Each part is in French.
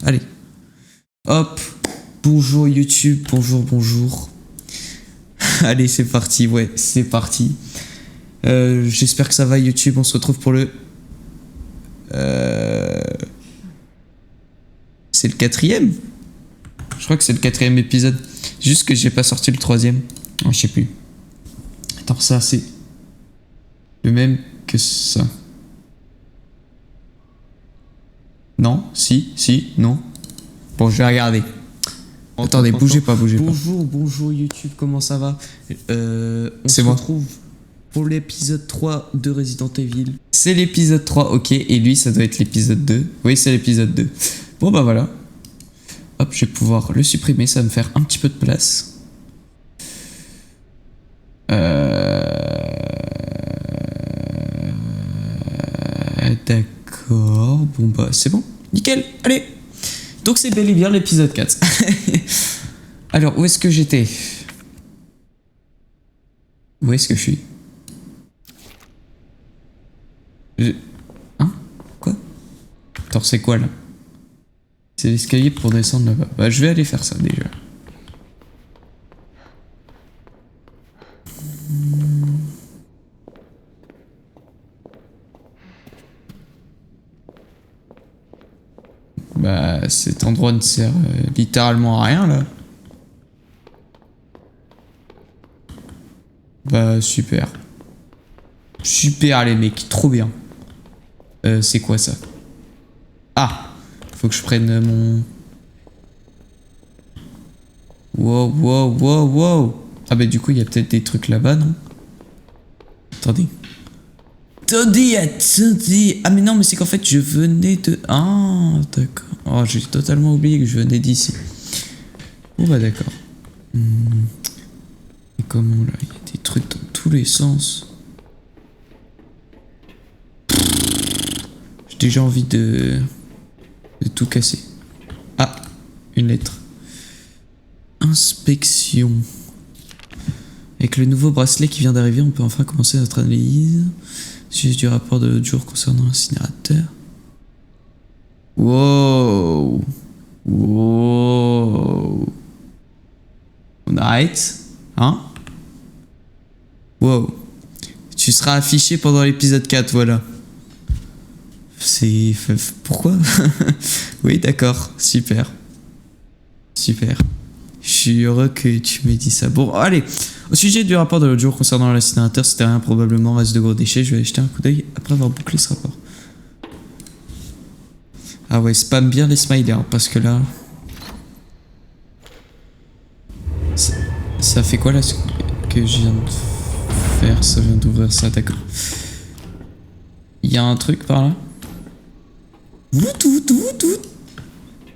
Allez. Hop. Bonjour YouTube, bonjour. Allez, c'est parti, ouais, c'est parti. J'espère que ça va YouTube, on se retrouve pour le... C'est le 4e. Je crois que c'est le 4e épisode. Juste que j'ai pas sorti le 3e. Oh, je sais plus. Attends, ça c'est... le même que ça. Non, si, non. Bon, je vais regarder. Attendez, bougez pas. Bonjour YouTube, comment ça va? On se retrouve pour l'épisode 3 de Resident Evil. C'est l'épisode 3, ok, et lui ça doit être l'épisode 2. Oui, c'est l'épisode 2. Bon bah voilà. Hop, je vais pouvoir le supprimer, ça va me faire un petit peu de place. D'accord, bon bah c'est bon, nickel, allez. Donc c'est bel et bien l'épisode 4. Alors, où est-ce que j'étais? Où est-ce que je suis? Hein? Quoi? Attends, c'est quoi là? C'est l'escalier pour descendre là-bas. Bah, je vais aller faire ça déjà. Bah, cet endroit ne sert littéralement à rien là. Bah, super. Super les mecs, trop bien. C'est quoi ça? Ah! Faut que je prenne mon... Wow. Ah bah du coup, il y a peut-être des trucs là-bas, non? Attendez. Attendez. Ah mais non, mais c'est qu'en fait, je venais de... Ah, d'accord. Oh, j'ai totalement oublié que je venais d'ici. Bon bah d'accord. Et comment là? Il y a des trucs dans tous les sens. J'ai déjà envie de tout casser. Ah, une lettre. Inspection. Avec le nouveau bracelet qui vient d'arriver, on peut enfin commencer notre analyse. Suite du rapport de l'autre jour concernant l'incinérateur. Wow. On arrête? Hein? Wow. Tu seras affiché pendant l'épisode 4, voilà. C'est... Pourquoi? Oui, d'accord. Super. Je suis heureux que tu m'aies dit ça. Bon, allez. Au sujet du rapport de l'autre jour concernant l'incinérateur, c'était rien, probablement reste de gros déchets. Je vais aller jeter un coup d'œil après avoir bouclé ce rapport. Ah ouais, spam bien les smileys, hein, parce que là... Ça fait quoi là ce que je viens de faire? Ça vient d'ouvrir ça, d'accord. Il y a un truc par là?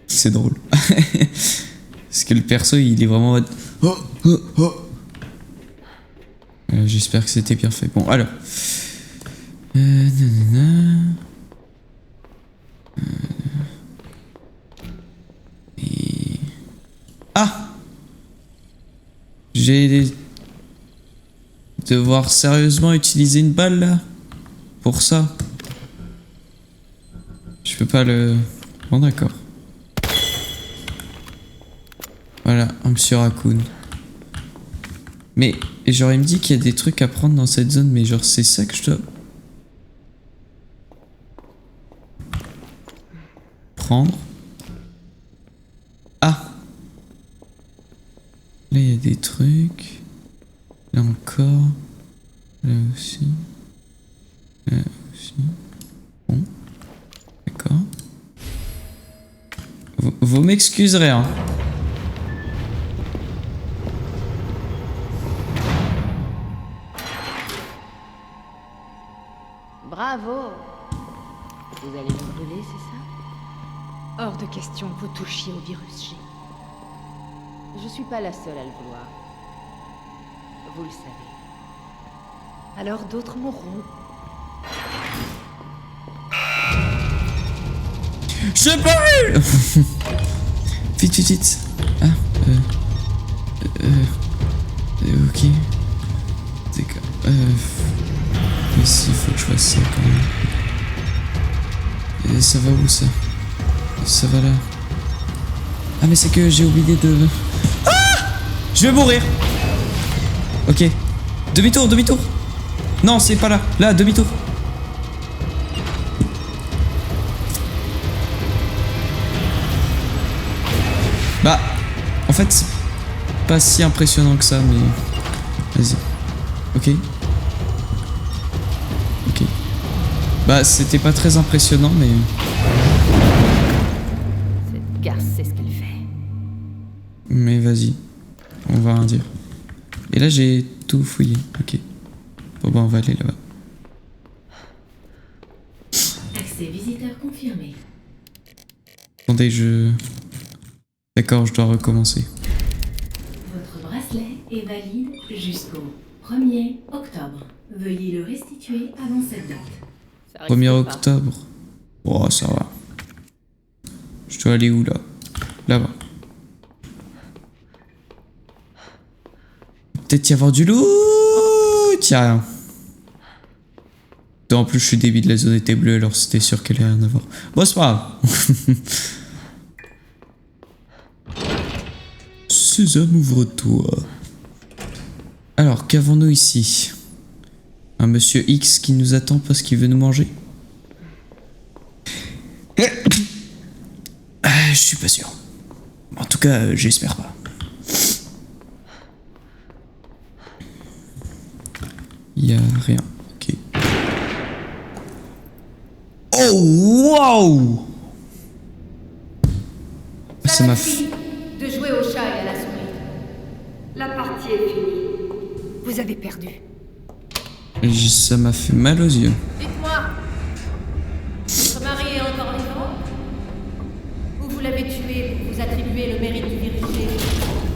C'est drôle. Parce que le perso il est vraiment en mode... J'espère que c'était bien fait. Bon alors. Et... Ah! J'ai... devoir sérieusement utiliser une balle là? Pour ça? Je peux pas le... Bon d'accord. Voilà, un monsieur Raccoon. Mais genre il me dit qu'il y a des trucs à prendre dans cette zone, mais genre c'est ça que je dois... prendre. Ah! Là il y a des trucs. Là encore. Là aussi. Là aussi. Bon. D'accord. Vous m'excuserez, hein. Bravo! Vous allez me brûler, c'est ça? Hors de question que vous touchiez au virus G. Je suis pas la seule à le vouloir. Vous le savez. Alors d'autres mourront. Je brûle. Vite. Ah, ok. D'accord. Mais si, faut que je fasse ça quand même. Et ça va où ça? Ça va là. Ah mais c'est que j'ai oublié de... Ah! Je vais mourir. Ok. Demi-tour, demi-tour. Non, c'est pas là. Là, demi-tour. Bah, en fait, c'est pas si impressionnant que ça, mais... Vas-y. Ok. Ok. Bah, c'était pas très impressionnant, mais... Cette garce sait ce qu'elle fait. Mais vas-y. On va rien dire. Et là, j'ai tout fouillé. Ok. Bon, bah, on va aller là-bas. Accès visiteur confirmé. Attendez, je... D'accord, je dois recommencer. Votre bracelet est valide jusqu'au 1er octobre. Veuillez le restituer avant cette date. Ça risque 1er pas. octobre. Oh, ça va. Je dois aller où, là? Là-bas. Peut-être y avoir du loup. Tiens, rien. En plus, je suis débile, la zone était bleue, alors c'était sûr qu'elle allait rien avoir. Bon, c'est pas grave. Sésame, ouvre-toi. Alors, qu'avons-nous ici? Un monsieur X qui nous attend parce qu'il veut nous manger? Je suis pas sûr. En tout cas, j'espère pas. Y a rien. Ok. Oh, wow! Ça m'a fait... De jouer au chat et à la souris. La partie est finie. Vous avez perdu. Ça m'a fait mal aux yeux. Dites-moi, votre mari est encore vivant? Ou vous l'avez tué pour vous attribuer le mérite du virus G?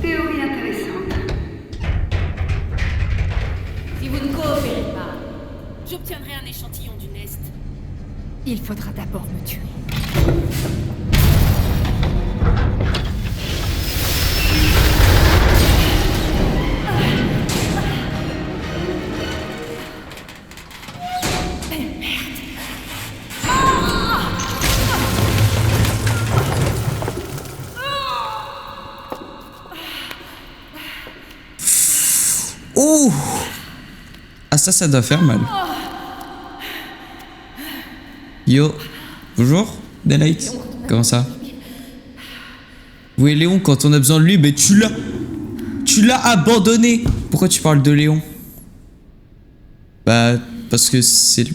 Théorie intéressante. Si vous ne coopérez pas, J'obtiendrai un échantillon du Nest. Il faudra d'abord me tuer. Ouh! Ah ça doit faire mal. Yo, bonjour, Daylight. Comment ça? Où est Léon quand on a besoin de lui? Mais tu l'as abandonné. Pourquoi tu parles de Léon? Bah, parce que c'est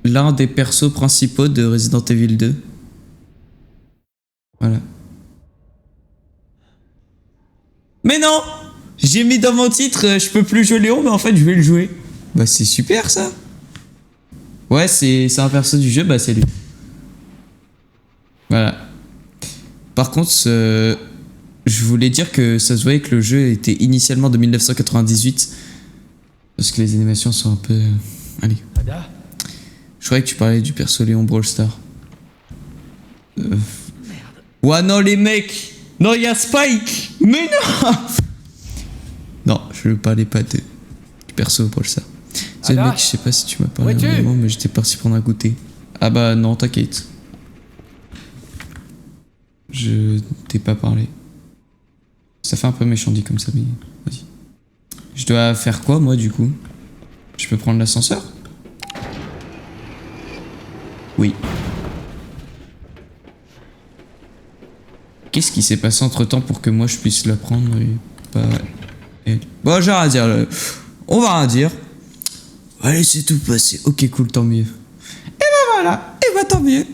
l'un des persos principaux de Resident Evil 2. Voilà. Mais non! J'ai mis dans mon titre, je peux plus jouer Léon, mais en fait, je vais le jouer. Bah, c'est super, ça. Ouais, c'est un perso du jeu, bah, c'est lui. Voilà. Par contre, je voulais dire que ça se voyait que le jeu était initialement de 1998. Parce que les animations sont un peu... Allez. Je croyais que tu parlais du perso Léon Brawl Star. Ouais, non, les mecs. Non, il y a Spike. Mais non. Non, je ne parlais pas du perso Brawl Star. C'est le mec, je sais pas si tu m'as parlé à un moment, mais j'étais parti prendre un goûter. Ah bah non, t'inquiète. Je t'ai pas parlé. Ça fait un peu méchant dit comme ça, mais vas-y. Je dois faire quoi, moi, du coup? Je peux prendre l'ascenseur? Oui. Qu'est-ce qui s'est passé entre-temps pour que moi, je puisse la prendre et pas elle? Bon, j'ai rien à dire. On va rien dire. Allez, c'est tout passé. Ok, cool, tant mieux. Et bah voilà. Et bah tant mieux.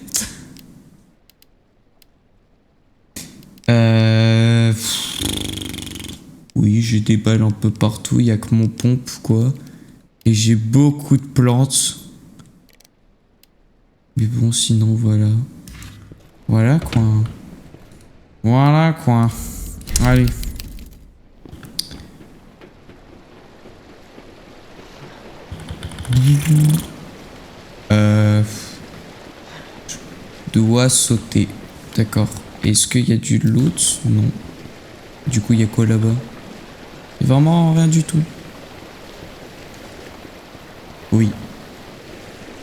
Oui, j'ai des balles un peu partout. Il y a que mon pompe, quoi. Et j'ai beaucoup de plantes. Mais bon, sinon, voilà. Voilà, quoi. Voilà, quoi. Allez. Je dois sauter. D'accord. Est-ce qu'il y a du loot? Non. Du coup, il y a quoi là-bas? Vraiment rien du tout. Oui.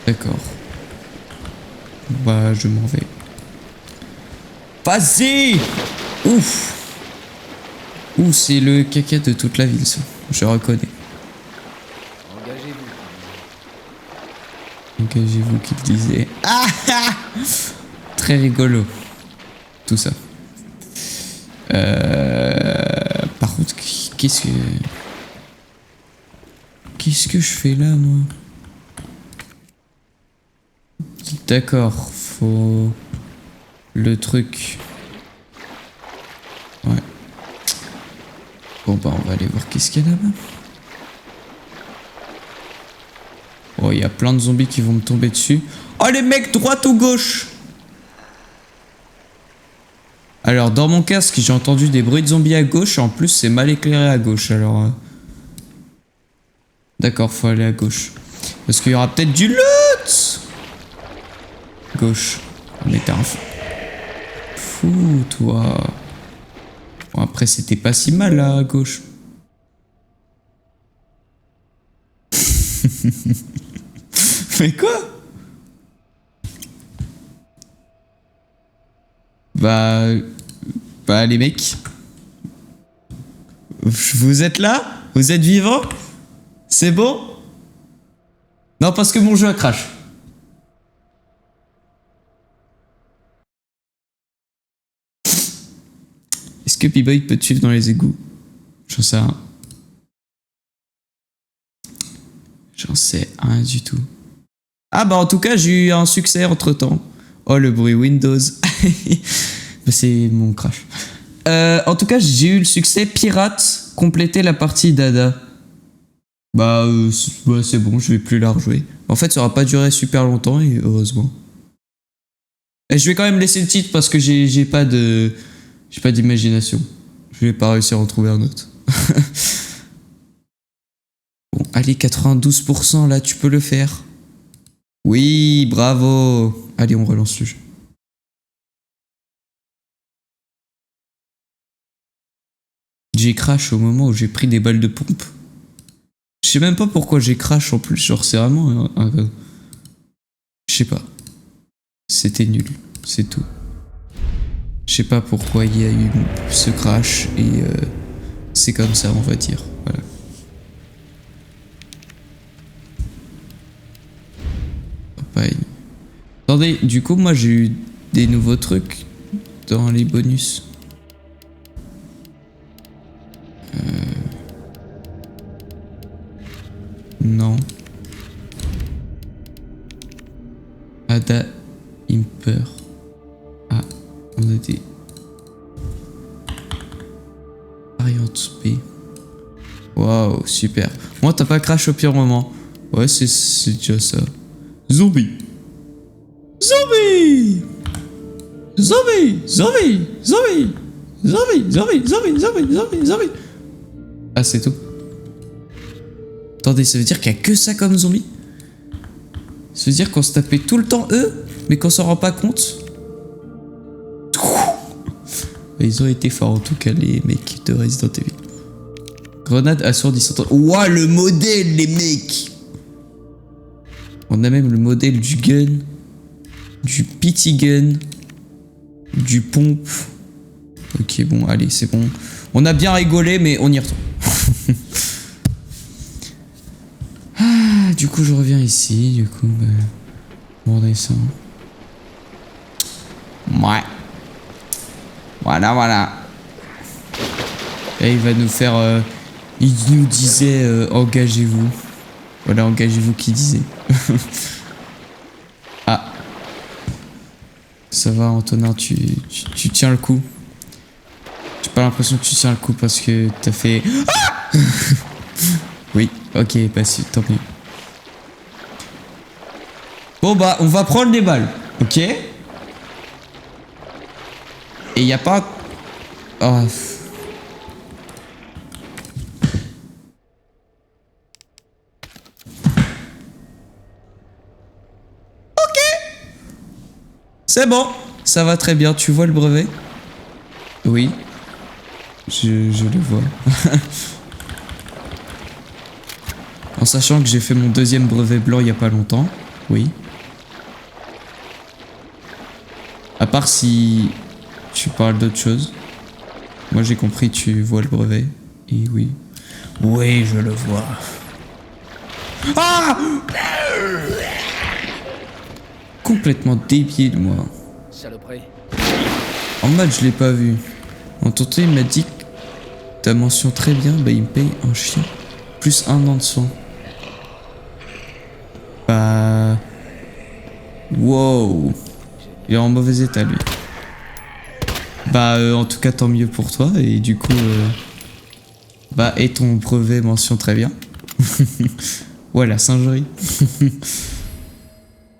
D'accord. Bah, je m'en vais. Vas-y. Ouf. Ouh, c'est le caca de toute la ville, ça. Je reconnais. Engagez-vous qu'il disait. Ah, ah. Très rigolo. Tout ça. Par contre, qu'est-ce que je fais là, moi? D'accord, faut... Le truc... Ouais. Bon bah on va aller voir qu'est-ce qu'il y a là-bas. Oh, il y a plein de zombies qui vont me tomber dessus. Oh les mecs, droite ou gauche? Alors dans mon casque, j'ai entendu des bruits de zombies à gauche. En plus, c'est mal éclairé à gauche, alors... D'accord, faut aller à gauche. Parce qu'il y aura peut-être du loot. Gauche. Mais t'es un fou, toi. Bon, après, c'était pas si mal, là, à gauche. Mais quoi? Bah, les mecs. Vous êtes là? Vous êtes vivants? C'est bon? Non, parce que mon jeu a crash. Est-ce que B-Boy peut te suivre dans les égouts? J'en sais rien. J'en sais rien du tout. Ah bah en tout cas, j'ai eu un succès entre-temps. Oh, le bruit Windows. Bah, c'est mon crash. En tout cas, j'ai eu le succès pirate, compléter la partie Dada. Bah, c'est bon, je vais plus la rejouer. En fait, ça aura pas duré super longtemps, et heureusement. Et je vais quand même laisser le titre parce que j'ai pas d'imagination. Je vais pas réussir à en trouver un autre. Bon, allez, 92%, là, tu peux le faire. Oui, bravo. Allez, on relance le jeu. J'ai crash au moment où j'ai pris des balles de pompe. Je sais même pas pourquoi j'ai crash en plus. Genre, c'est vraiment je sais pas. C'était nul. C'est tout. Je sais pas pourquoi il y a eu ce crash et c'est comme ça, on va dire. Voilà. Pareil. Attendez, du coup, moi j'ai eu des nouveaux trucs dans les bonus. Non. Ada Imper. Ah, on a des variantes B. Waouh, super. Moi, t'as pas crash au pire moment. Ouais, c'est déjà ça. Zombie. Zombie. Zombie. Zombie. Zombie. Zombie. Zombie. Zombie. Zombie. Zombie. Zombie. Ah, c'est tout. Attendez, ça veut dire qu'il y a que ça comme zombie? Ça veut dire qu'on se tapait tout le temps eux, mais qu'on s'en rend pas compte? Ils ont été forts en tout cas, les mecs de Resident Evil. Grenade assourdissante. Ouah, le modèle, les mecs! On a même le modèle du gun, du PT gun, du pompe. Ok, bon, allez, c'est bon. On a bien rigolé, mais on y retourne. Ah, du coup, je reviens ici. Du coup, bah, on redescend. Ouais. Voilà, voilà. Et il va nous faire... il nous disait engagez-vous. Voilà, engagez-vous qui disait. Ah. Ça va, Antonin, tu tiens le coup. J'ai pas l'impression que tu tiens le coup parce que t'as fait... Ah. Oui, ok, bah si, tant mieux. Bon bah, on va prendre les balles, ok? Et y a pas... Oh. Ok. C'est bon, ça va très bien. Tu vois le brevet? Oui. Je le vois. En sachant que j'ai fait mon deuxième brevet blanc il y a pas longtemps. Oui. À part si tu parles d'autre chose. Moi j'ai compris, tu vois le brevet. Et oui. Oui, je le vois. Ah! Complètement débile, moi. Saloperie. En mode, je l'ai pas vu. En tonton, il m'a dit que ta mention très bien, bah il me paye un chien. Plus 1 an de soins. Bah... Wow. Il est en mauvais état, lui. Bah, en tout cas, tant mieux pour toi. Et du coup... Bah, et ton brevet mention très bien. Ouais, la singerie.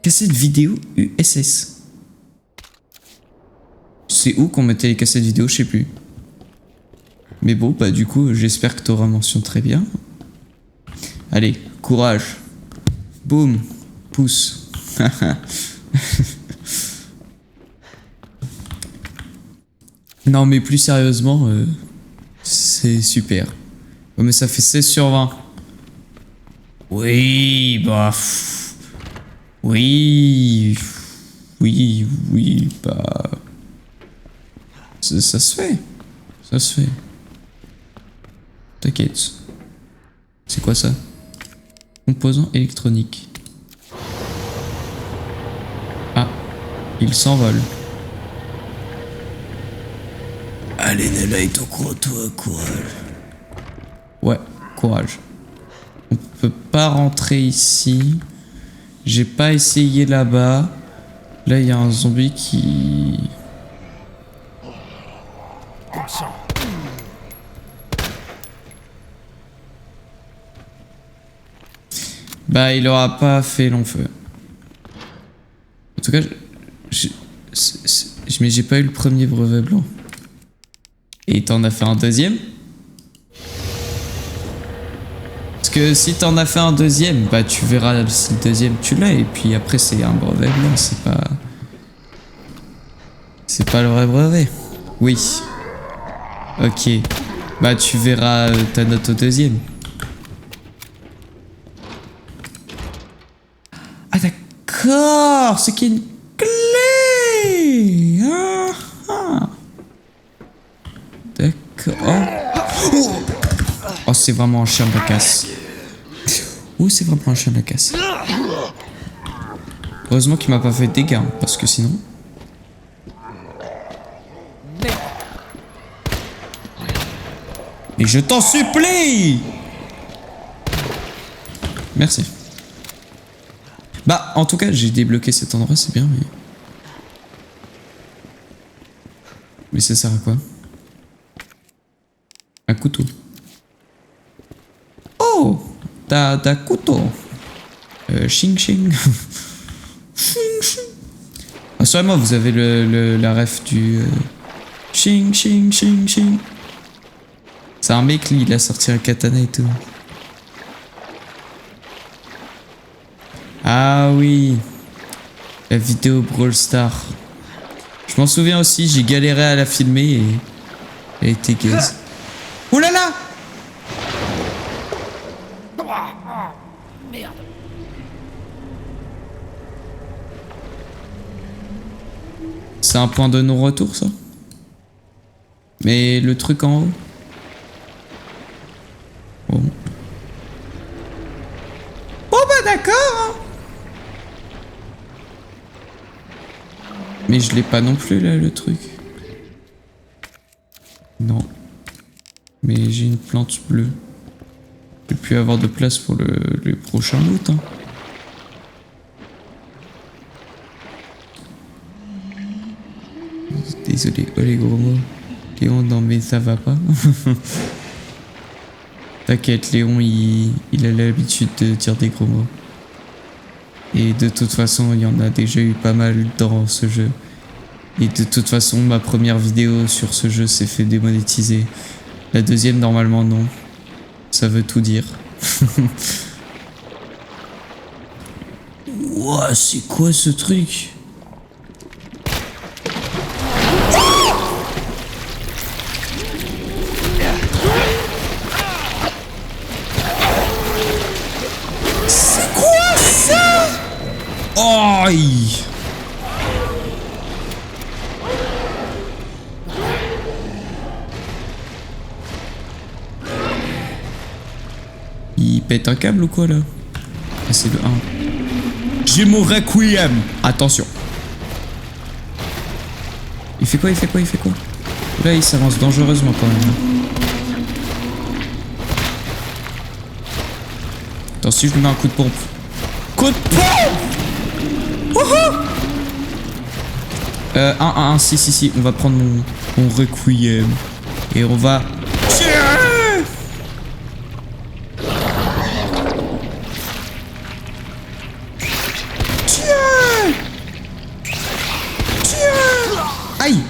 Cassette vidéo USS. C'est où qu'on mettait les cassettes vidéo, je sais plus. Mais bon, bah du coup, j'espère que t'auras mention très bien. Allez, courage. Boum. Pouce. Non, mais plus sérieusement, c'est super. Oh, mais ça fait 16 sur 20. Oui, bah... Oui... Oui, bah... Ça se fait. Ça se fait. T'inquiète. C'est quoi ça? Composant électronique. Ah, il s'envole. Allez, Nella est au courant, toi, courage. Ouais, courage. On peut pas rentrer ici. J'ai pas essayé là-bas. Là, il y a un zombie qui... Bah, il aura pas fait long feu. En tout cas, mais j'ai pas eu le premier brevet blanc. Et t'en as fait un deuxième? Parce que si t'en as fait un deuxième, bah tu verras si le deuxième tu l'as. Et puis après, c'est un brevet blanc, c'est pas... C'est pas le vrai brevet. Oui. Ok. Bah tu verras ta note au deuxième. Ah d'accord, c'est qu'il y a une clé. Ah, ah. D'accord. Oh, oh c'est vraiment un chien de la casse. Oh, c'est vraiment un chien de la casse. Heureusement qu'il m'a pas fait de dégâts, hein, parce que sinon... Et je t'en supplie! Merci. Bah, en tout cas, j'ai débloqué cet endroit, c'est bien, mais... Mais ça sert à quoi? Un couteau. Oh! T'as couteau. Ching ching. Ching ching. Rassurez-moi, vous avez la ref du... Ching ching ching ching. C'est un mec, lui, il a sorti un katana et tout. Ah oui. La vidéo Brawl Star. Je m'en souviens aussi, j'ai galéré à la filmer et... Elle était gaze. Oh là là! Merde. C'est un point de non-retour, ça? Mais le truc en haut? Bon. Oh bah d'accord, hein. Mais je l'ai pas non plus là, le truc. Non. Mais j'ai une plante bleue. Je vais plus avoir de place pour le prochain loot, hein. Désolé, oh les gros mots. Léon, non mais ça va pas. T'inquiète, Léon, il a l'habitude de dire des gros mots. Et de toute façon, il y en a déjà eu pas mal dans ce jeu. Et de toute façon, ma première vidéo sur ce jeu s'est fait démonétiser. La deuxième, normalement, non. Ça veut tout dire. Ouah, c'est quoi ce truc? pète un câble ou quoi là? Ah, c'est le 1. J'ai mon requiem. Attention. Il fait quoi? Il fait quoi? Il fait quoi? Là, il s'avance dangereusement quand même. Attends, si je lui mets un coup de pompe. Coup de pompe! Wouhou! 1, si. On va prendre mon requiem. Et on va... Aïe!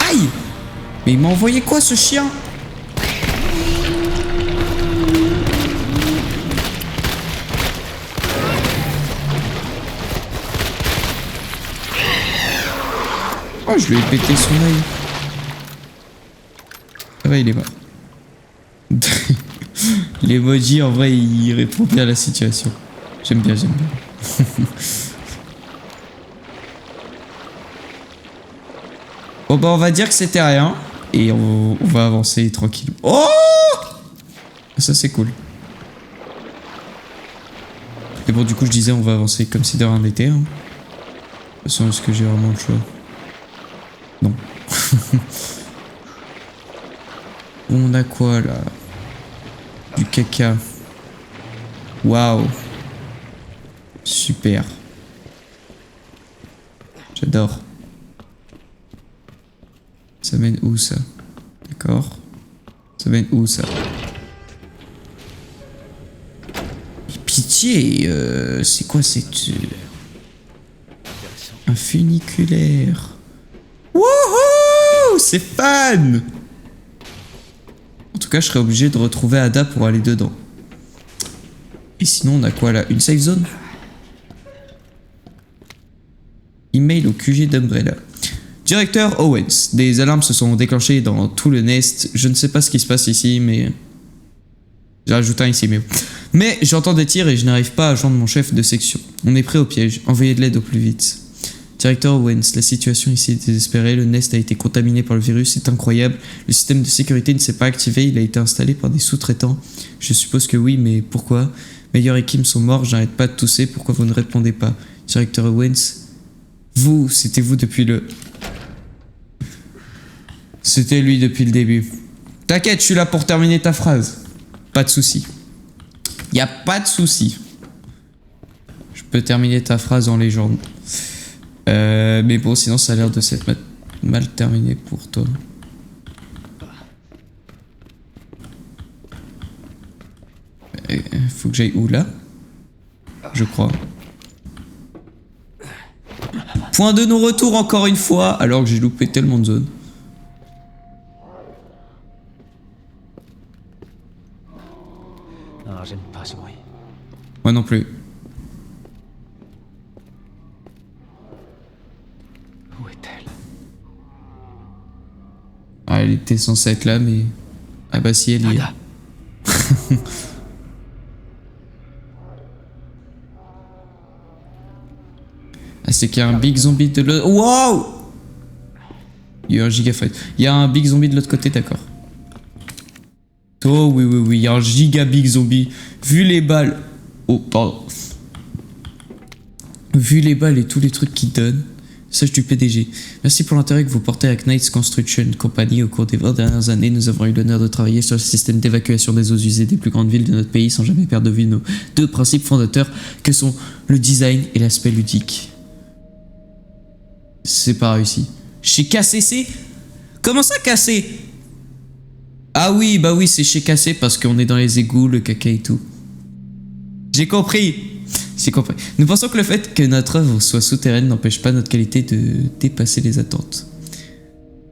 Aïe! Mais il m'a envoyé quoi ce chien? Oh, je lui ai pété son œil. Ça va, il est mort. L'emoji, en vrai, il répond bien à la situation. J'aime bien. Bon bah on va dire que c'était rien. Et on va avancer tranquille. Oh! Ça c'est cool. Et bon du coup je disais on va avancer comme si de rien n'était. Hein. De toute façon est-ce que j'ai vraiment le choix? Non. On a quoi là? Du caca. Waouh. Super. J'adore. Ça mène où ça? D'accord. Ça mène où ça? Pitié, c'est quoi cette... Un funiculaire. Wouhou! C'est fun! En tout cas, je serais obligé de retrouver Ada pour aller dedans. Et sinon, on a quoi là? Une safe zone? Email au QG d'Umbrella. Directeur Owens, des alarmes se sont déclenchées dans tout le Nest. Je ne sais pas ce qui se passe ici, mais... J'ai rajouté un ici, mais... Mais j'entends des tirs et je n'arrive pas à joindre mon chef de section. On est prêt au piège. Envoyez de l'aide au plus vite. Directeur Owens, la situation ici est désespérée. Le Nest a été contaminé par le virus, c'est incroyable. Le système de sécurité ne s'est pas activé, il a été installé par des sous-traitants. Je suppose que oui, mais pourquoi? Meilleur et Kim sont morts, j'arrête pas de tousser, pourquoi vous ne répondez pas? Directeur Owens, c'était vous depuis le... C'était lui depuis le début. T'inquiète, je suis là pour terminer ta phrase. Pas de souci. Y a pas de souci. Je peux terminer ta phrase en légende. Mais bon, sinon ça a l'air de s'être mal terminé pour toi. Faut que j'aille où là? Je crois. Point de non-retour encore une fois, alors que j'ai loupé tellement de zones. Non, j'aime pas ce bruit. Moi non plus. Où est-elle? Ah, elle était censée être là, mais... Ah bah si, elle y est. Ah, c'est qu'il y a un big zombie de l'autre... Wow! Il y a un giga fight. Il y a un big zombie de l'autre côté, d'accord. Oh oui, il y a un giga big zombie. Vu les balles... Oh, pardon. Vu les balles et tous les trucs qu'ils donnent. Message du PDG. Merci pour l'intérêt que vous portez à Knights Construction Company. Au cours des 20 dernières années, nous avons eu l'honneur de travailler sur le système d'évacuation des eaux usées des plus grandes villes de notre pays sans jamais perdre de vue nos deux principes fondateurs que sont le design et l'aspect ludique. C'est pas réussi. Chez KCC? Comment ça KC? Ah oui, bah oui, c'est chez KC parce qu'on est dans les égouts, le caca et tout. J'ai compris. J'ai compris. Nous pensons que le fait que notre œuvre soit souterraine n'empêche pas notre qualité de dépasser les attentes.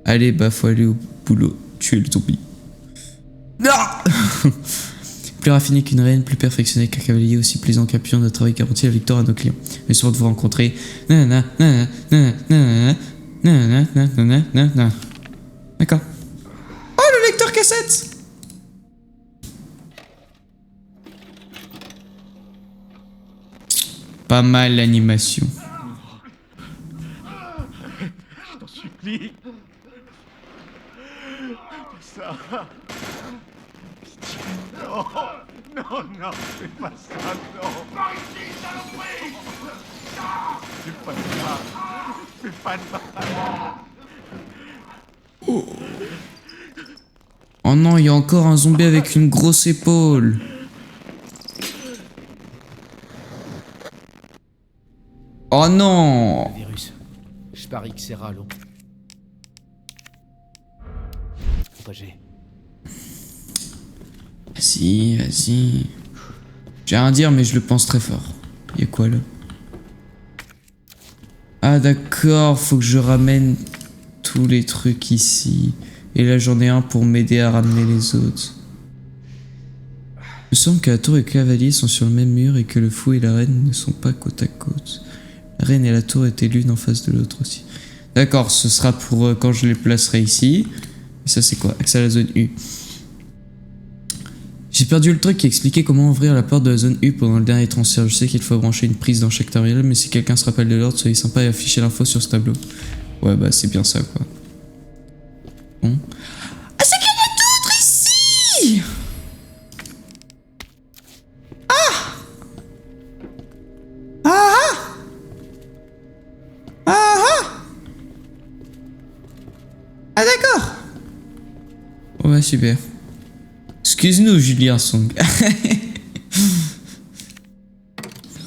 Allez, bah faut aller au boulot. Tuer le zombie. Non. Plus raffiné qu'une reine, plus perfectionné qu'un cavalier, aussi plaisant qu'un pion, notre travail garantit la victoire à nos clients. Mais souvent de vous rencontrer. D'accord. Oh, le lecteur cassette! Pas mal l'animation. Je t'en supplie. Ça. Pitié. Non, non, fais pas ça, non. Par ici, saloperie. Fais pas ça. Fais pas ça. Oh non, il y a encore un zombie avec une grosse épaule. Oh non. Virus. Je parie que c'est Rallon. Propagé. Vas-y, vas-y. J'ai rien à dire, mais je le pense très fort. Y'a quoi là? Ah d'accord, faut que je ramène tous les trucs ici. Et là j'en ai un pour m'aider à ramener les autres. Il me semble que la tour et le cavalier sont sur le même mur et que le fou et la reine ne sont pas côte à côte. La reine et la tour étaient l'une en face de l'autre aussi. D'accord, ce sera pour quand je les placerai ici. Et ça c'est quoi? Accès à la zone U. J'ai perdu le truc qui expliquait comment ouvrir la porte de la zone U pendant le dernier transfert. Je sais qu'il faut brancher une prise dans chaque terminal, mais si quelqu'un se rappelle de l'ordre, soyez sympa et affichez l'info sur ce tableau. Ouais, bah c'est bien ça, quoi. Bon. Ah, c'est qu'il y en a d'autres ici! Ah! Ah! Ah! Ah! Ah, d'accord! Ouais, super. Excuse-nous, Julien Song.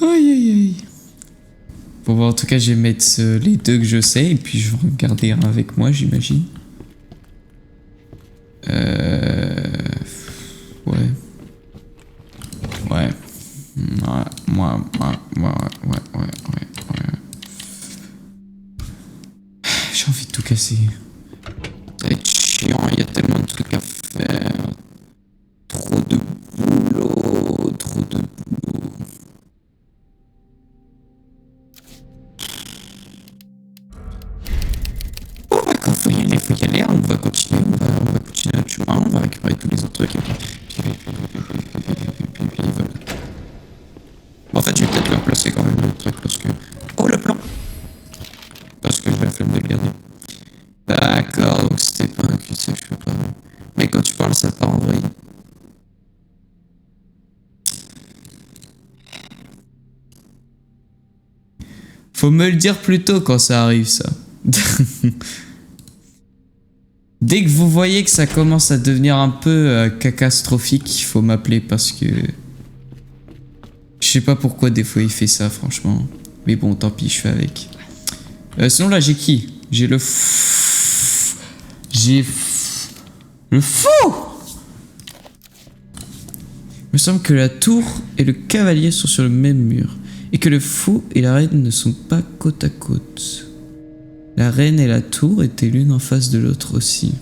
Aïe aïe aïe. Bon, bah, en tout cas, je vais mettre les deux que je sais, et puis je vais regarder un avec moi, j'imagine. Ouais. Ouais. Ouais. J'ai envie de tout casser. Ça va être chiant, il y a tellement de trucs à faire. Trop de boulot. Bon, d'accord, faut y aller, on va continuer, on va continuer notre chemin, on va récupérer tous les autres trucs, et puis voilà. Bon, en fait, je vais peut-être le replacer quand même, le truc, parce que... Oh, le plan! Parce que j'ai la flemme de le garder. D'accord, donc c'était pas un cul-de-sac, je peux pas... Mais quand tu parles, ça part en vrille. Faut me le dire plus tôt quand ça arrive, ça. Dès que vous voyez que ça commence à devenir un peu catastrophique, il faut m'appeler parce que... Je sais pas pourquoi des fois il fait ça, franchement. Mais bon, tant pis, je fais avec. Sinon là, j'ai qui? J'ai le fou. J'ai... Le fou! Il me semble que la tour et le cavalier sont sur le même mur. Et que le fou et la reine ne sont pas côte à côte. La reine et la tour étaient l'une en face de l'autre aussi.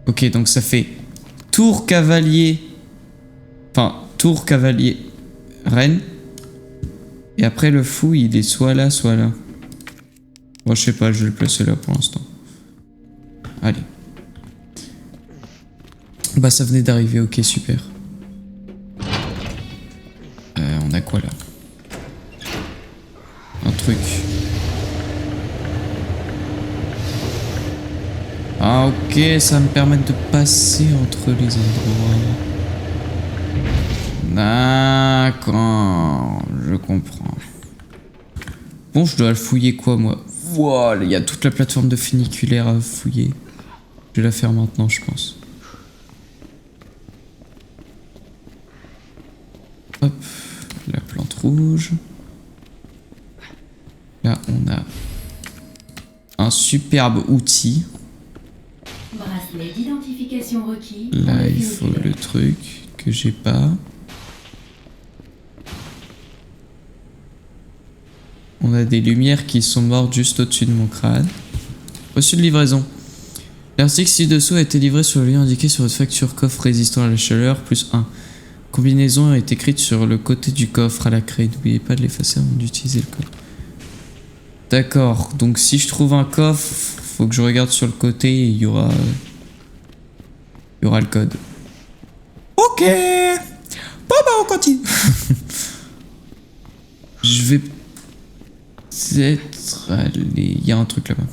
Ok, donc ça fait tour, cavalier... Enfin, tour, cavalier, reine. Et après le fou, il est soit là, soit là. Bon, je sais pas, je vais le placer là pour l'instant. Allez. Bah, ça venait d'arriver, ok, super. On a quoi là? Un truc. Ah ok, ça va me permettre de passer entre les endroits. D'accord, je comprends. Bon, je dois le fouiller quoi moi? Voilà, il y a toute la plateforme de funiculaire à fouiller. Je vais la faire maintenant, je pense. Hop, la plante rouge. Là, on a un superbe outil. Bracelet d'identification requis. Là, il faut le truc que j'ai pas. On a des lumières qui sont mortes juste au-dessus de mon crâne. Reçu de livraison. L'article ci-dessous a été livré sur le lien indiqué sur votre facture coffre résistant à la chaleur, plus 1. Combinaison est écrite sur le côté du coffre à la craie. N'oubliez pas de l'effacer avant d'utiliser le coffre. D'accord, donc si je trouve un coffre, faut que je regarde sur le côté et il y aura le code. Ok. Bon bah on continue. Je vais peut-être aller... Il y a un truc là-bas.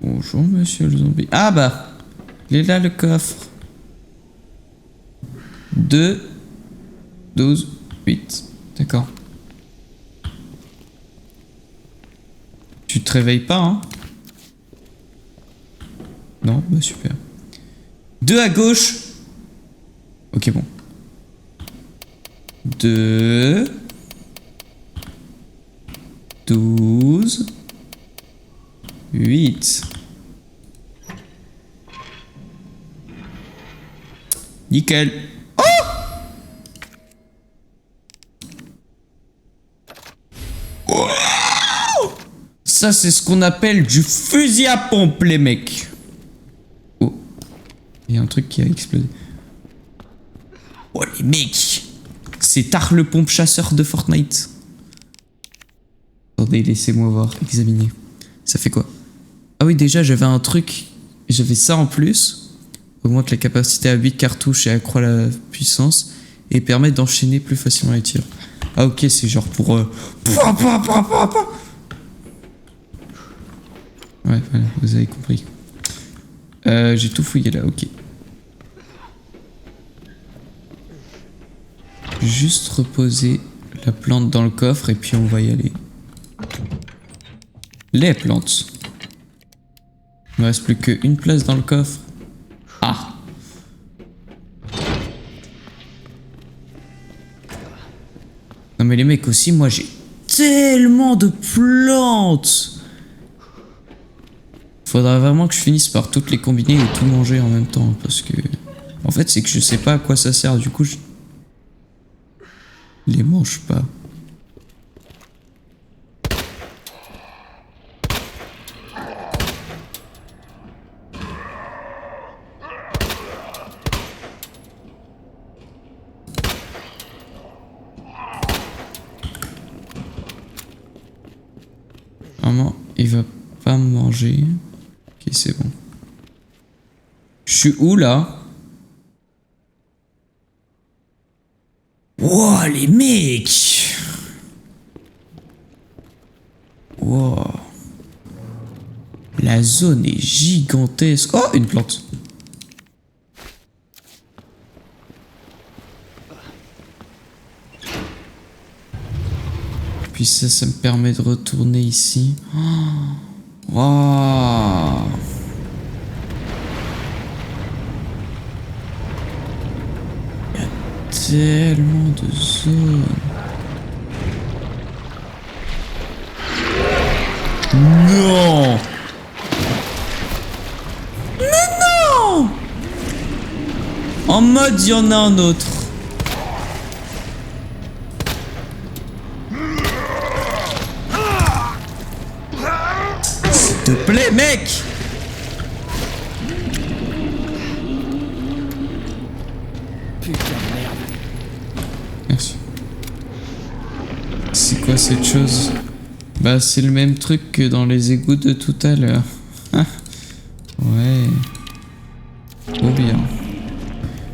Bonjour, monsieur le zombie. Ah bah, il est là le coffre. 2, 12, 8. D'accord. Tu te réveilles pas, hein? Non, bah super. 2 à gauche. Ok, bon. 2, 12, 8. Nickel. Oh! Wow! Ça, c'est ce qu'on appelle du fusil à pompe, les mecs. Oh. Il y a un truc qui a explosé. Oh, les mecs. C'est Tar le pompe chasseur de Fortnite. Attendez, laissez-moi voir, examiner. Ça fait quoi? Ah oui, déjà, j'avais un truc. J'avais ça en plus. Augmente la capacité à 8 cartouches et accroît la puissance. Et permet d'enchaîner plus facilement les tirs. Ah ok, c'est genre pour... Ouais, voilà, vous avez compris. J'ai tout fouillé là, ok. Juste reposer la plante dans le coffre et puis on va y aller. Les plantes. Il me reste plus qu'une place dans le coffre. Ah! Non mais les mecs aussi, moi j'ai tellement de plantes! Faudra vraiment que je finisse par toutes les combiner et tout manger en même temps parce que... En fait c'est que je sais pas à quoi ça sert, du coup je... les mange pas. Maman, il va pas me manger. Ok, c'est bon. Je suis où là? Wow, les mecs! Wow. La zone est gigantesque. Oh, une plante. Puis ça me permet de retourner ici. Oh. Wow. Il y a tellement de zones. Non! Mais non! En mode, il y en a un autre. S'il te plaît, mec! Putain de merde. Merci. C'est quoi cette chose? Bah, c'est le même truc que dans les égouts de tout à l'heure. Ouais. Trop bien.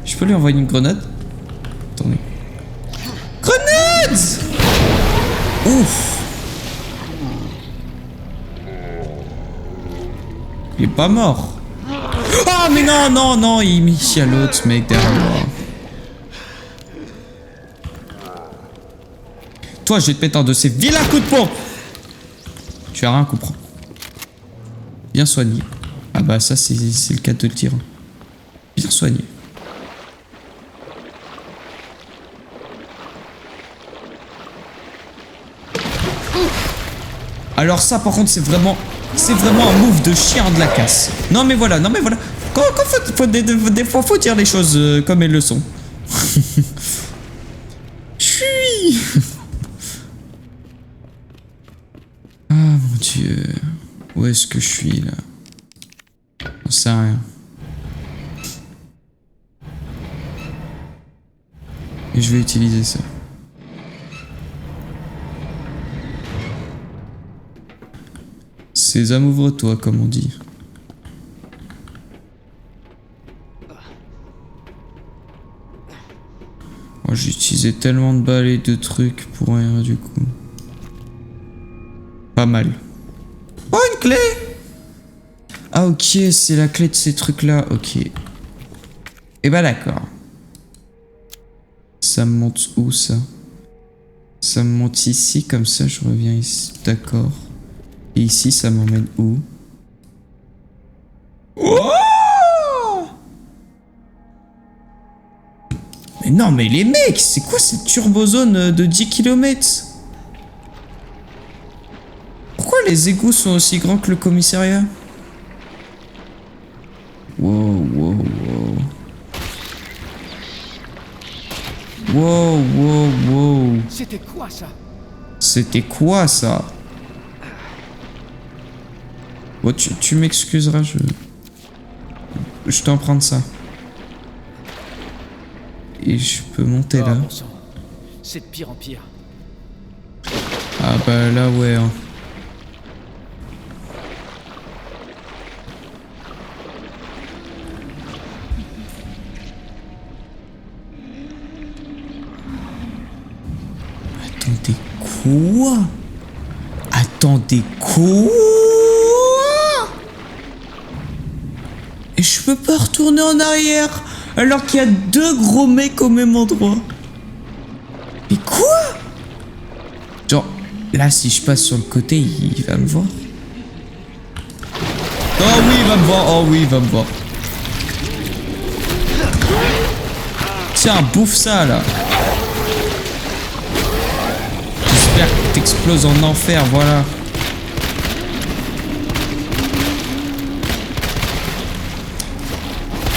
Je peux lui envoyer une grenade? Attendez. Grenade! Ouf! Il est pas mort. Ah, mais non, non, non, il met ici à l'autre, mec, derrière moi. Toi, je vais te mettre un de ces vilains coups de pompe. Tu as rien à comprendre. Bien soigné. Ah bah ça, c'est le cas de le dire. Bien soigné. Alors ça, par contre, c'est vraiment un move de chien de la casse. Non mais voilà, des fois, faut dire les choses comme elles le sont. Chui. Ah mon dieu. Où est-ce que je suis là? J'en sais rien. Et je vais utiliser ça. Sésame, ouvre-toi, comme on dit. Moi, j'ai utilisé tellement de balles et de trucs pour rien du coup. Pas mal. Oh, une clé! Ah ok, c'est la clé de ces trucs-là. Ok. Et bah d'accord. Ça me monte où ça? Ça me monte ici, comme ça je reviens ici. D'accord. Et ici ça m'emmène où? Oh! Mais non mais les mecs, c'est quoi cette turbozone de 10 km? Pourquoi les égouts sont aussi grands que le commissariat? Wow, wow, wow. Wow, wow, wow. C'était quoi ça? C'était quoi ça? Bon, tu m'excuseras, je t'en prends ça. Et je peux monter là. Bon sang. C'est de pire en pire. Ah bah là ouais. Hein. Attendez quoi? Attendez quoi? Et je peux pas retourner en arrière alors qu'il y a deux gros mecs au même endroit. Mais quoi? Genre, là si je passe sur le côté, il va me voir. Oh oui, il va me voir. Oh oui, il va me voir. Tiens, bouffe ça là. J'espère que t'exploses en enfer, voilà.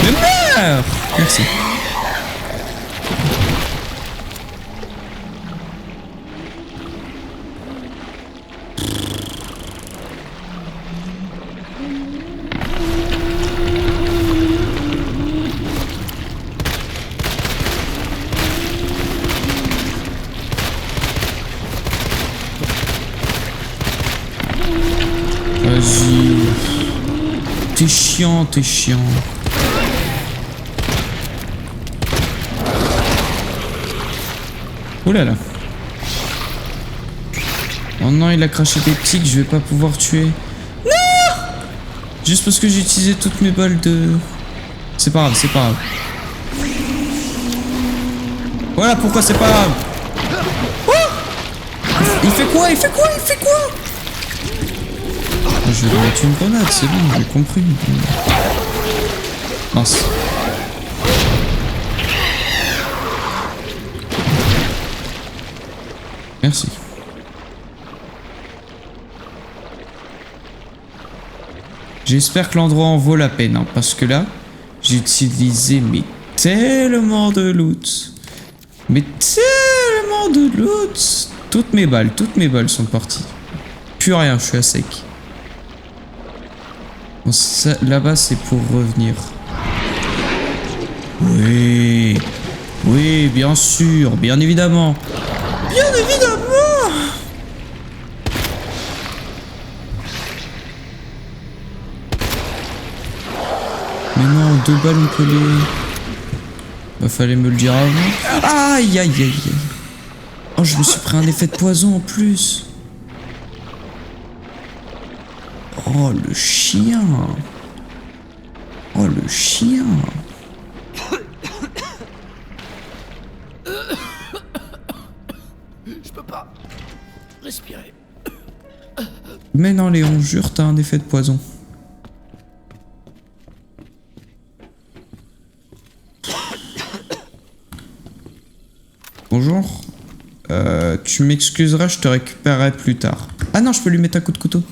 Mais meurs! Merci. Vas-y. T'es chiant, t'es chiant. Oh là là. Oh non, il a craché des tics, je vais pas pouvoir tuer. Non! Juste parce que j'ai utilisé toutes mes balles de... C'est pas grave, c'est pas grave. Voilà pourquoi c'est pas grave. Oh! Il fait quoi? Il fait quoi? Il fait quoi? Je vais lui mettre une grenade, c'est bon, j'ai compris. Mince. Merci. J'espère que l'endroit en vaut la peine, hein, parce que là, j'ai utilisé mais tellement de loot. Mais tellement de loot. Toutes mes balles sont parties. Plus rien, je suis à sec. Bon, là-bas, c'est pour revenir. Oui. Oui, bien sûr, bien évidemment. Bien évidemment! Mais non, 2 balles, on peut les... Bah, fallait me le dire avant. Aïe, aïe, aïe, aïe. Oh, je me suis pris un effet de poison en plus. Oh, le chien. Oh, le chien. Je peux pas respirer. Mais non, Léon, jure, t'as un effet de poison. Bonjour. Tu m'excuseras, je te récupérerai plus tard. Ah non, je peux lui mettre un coup de couteau.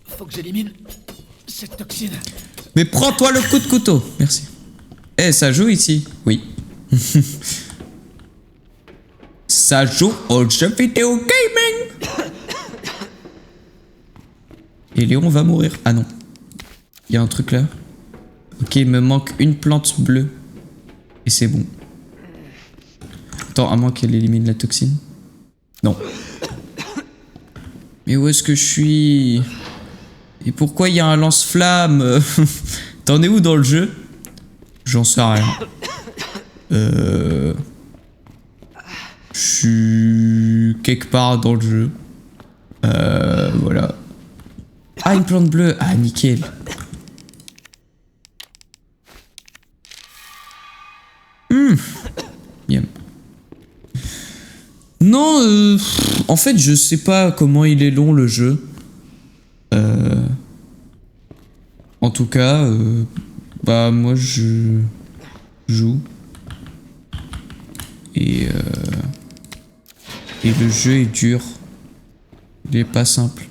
Faut que j'élimine cette toxine. Mais prends-toi le coup de couteau. Merci. Eh, ça joue ici? Oui. Ça joue au jeu vidéo gaming. Et Léon va mourir. Ah non. Il y a un truc là. Ok, il me manque une plante bleue. Et c'est bon. Attends, à moins qu'elle élimine la toxine. Non. Mais où est-ce que je suis? Et pourquoi il y a un lance-flamme? T'en es où dans le jeu? J'en sais rien. Je suis quelque part dans le jeu. Voilà. Ah, une plante bleue. Ah, nickel. Yum. Non, en fait, je sais pas comment il est long le jeu. En tout cas, bah moi je joue et le jeu est dur. Il est pas simple.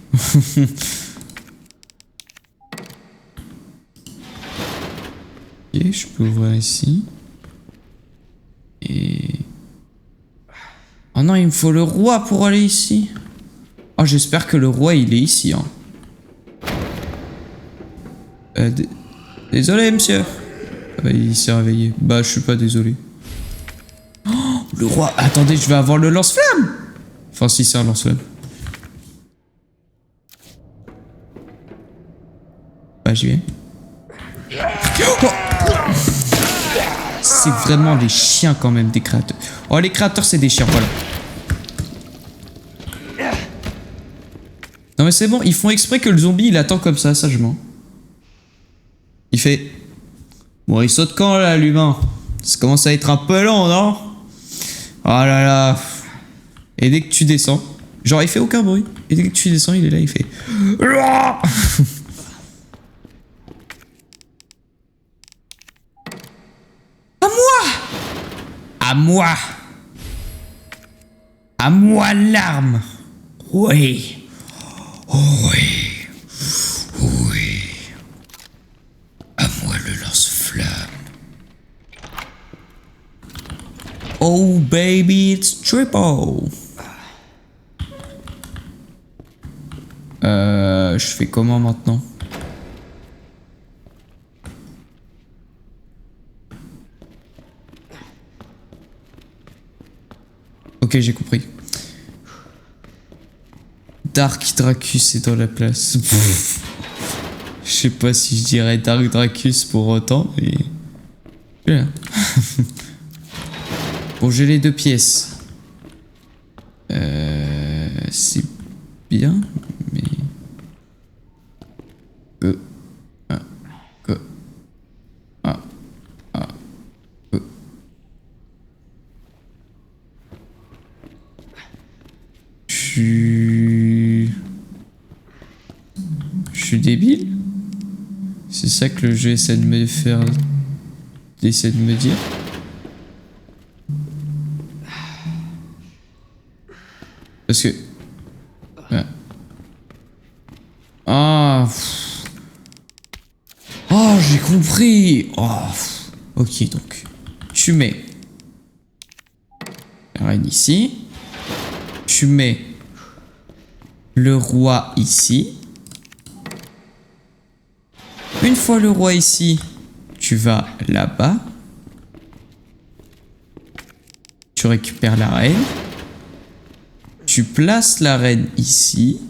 Ok, je peux ouvrir ici. Et... oh non, il me faut le roi pour aller ici. Oh, j'espère que le roi, il est ici. Hein. Désolé, monsieur. Ah bah, il s'est réveillé. Bah, je suis pas désolé. Oh, le roi. Attendez, je vais avoir le lance-flamme. Enfin, si c'est un lance-flamme. Bah, j'y vais. Oh, c'est vraiment des chiens quand même, des créateurs. Oh, les créateurs, c'est des chiens, voilà. Non mais c'est bon, ils font exprès que le zombie, il attend comme ça, sagement. Il fait... bon, il saute quand, là, l'humain? Ça commence à être un peu long, non? Oh là là. Et dès que tu descends... genre, il fait aucun bruit. Et dès que tu descends, il est là, il fait... à moi! À moi l'arme! Oui! Oui! Oui! À moi le lance-flamme! Oh baby, it's triple! Je fais comment maintenant? Ok, j'ai compris. Dark Dracus est dans la place. Je sais pas si je dirais Dark Dracus pour autant, mais... voilà. Bon, j'ai les 2 pièces. C'est bien, mais... Je suis débile? C'est ça que le jeu essaie de me faire... essaie de me dire? Parce que... ouais. Ah... oh, j'ai compris! Oh. Ok, donc... tu mets... la reine ici. Tu mets... le roi ici. Une fois le roi ici, tu vas là-bas. Tu récupères la reine. Tu places la reine ici.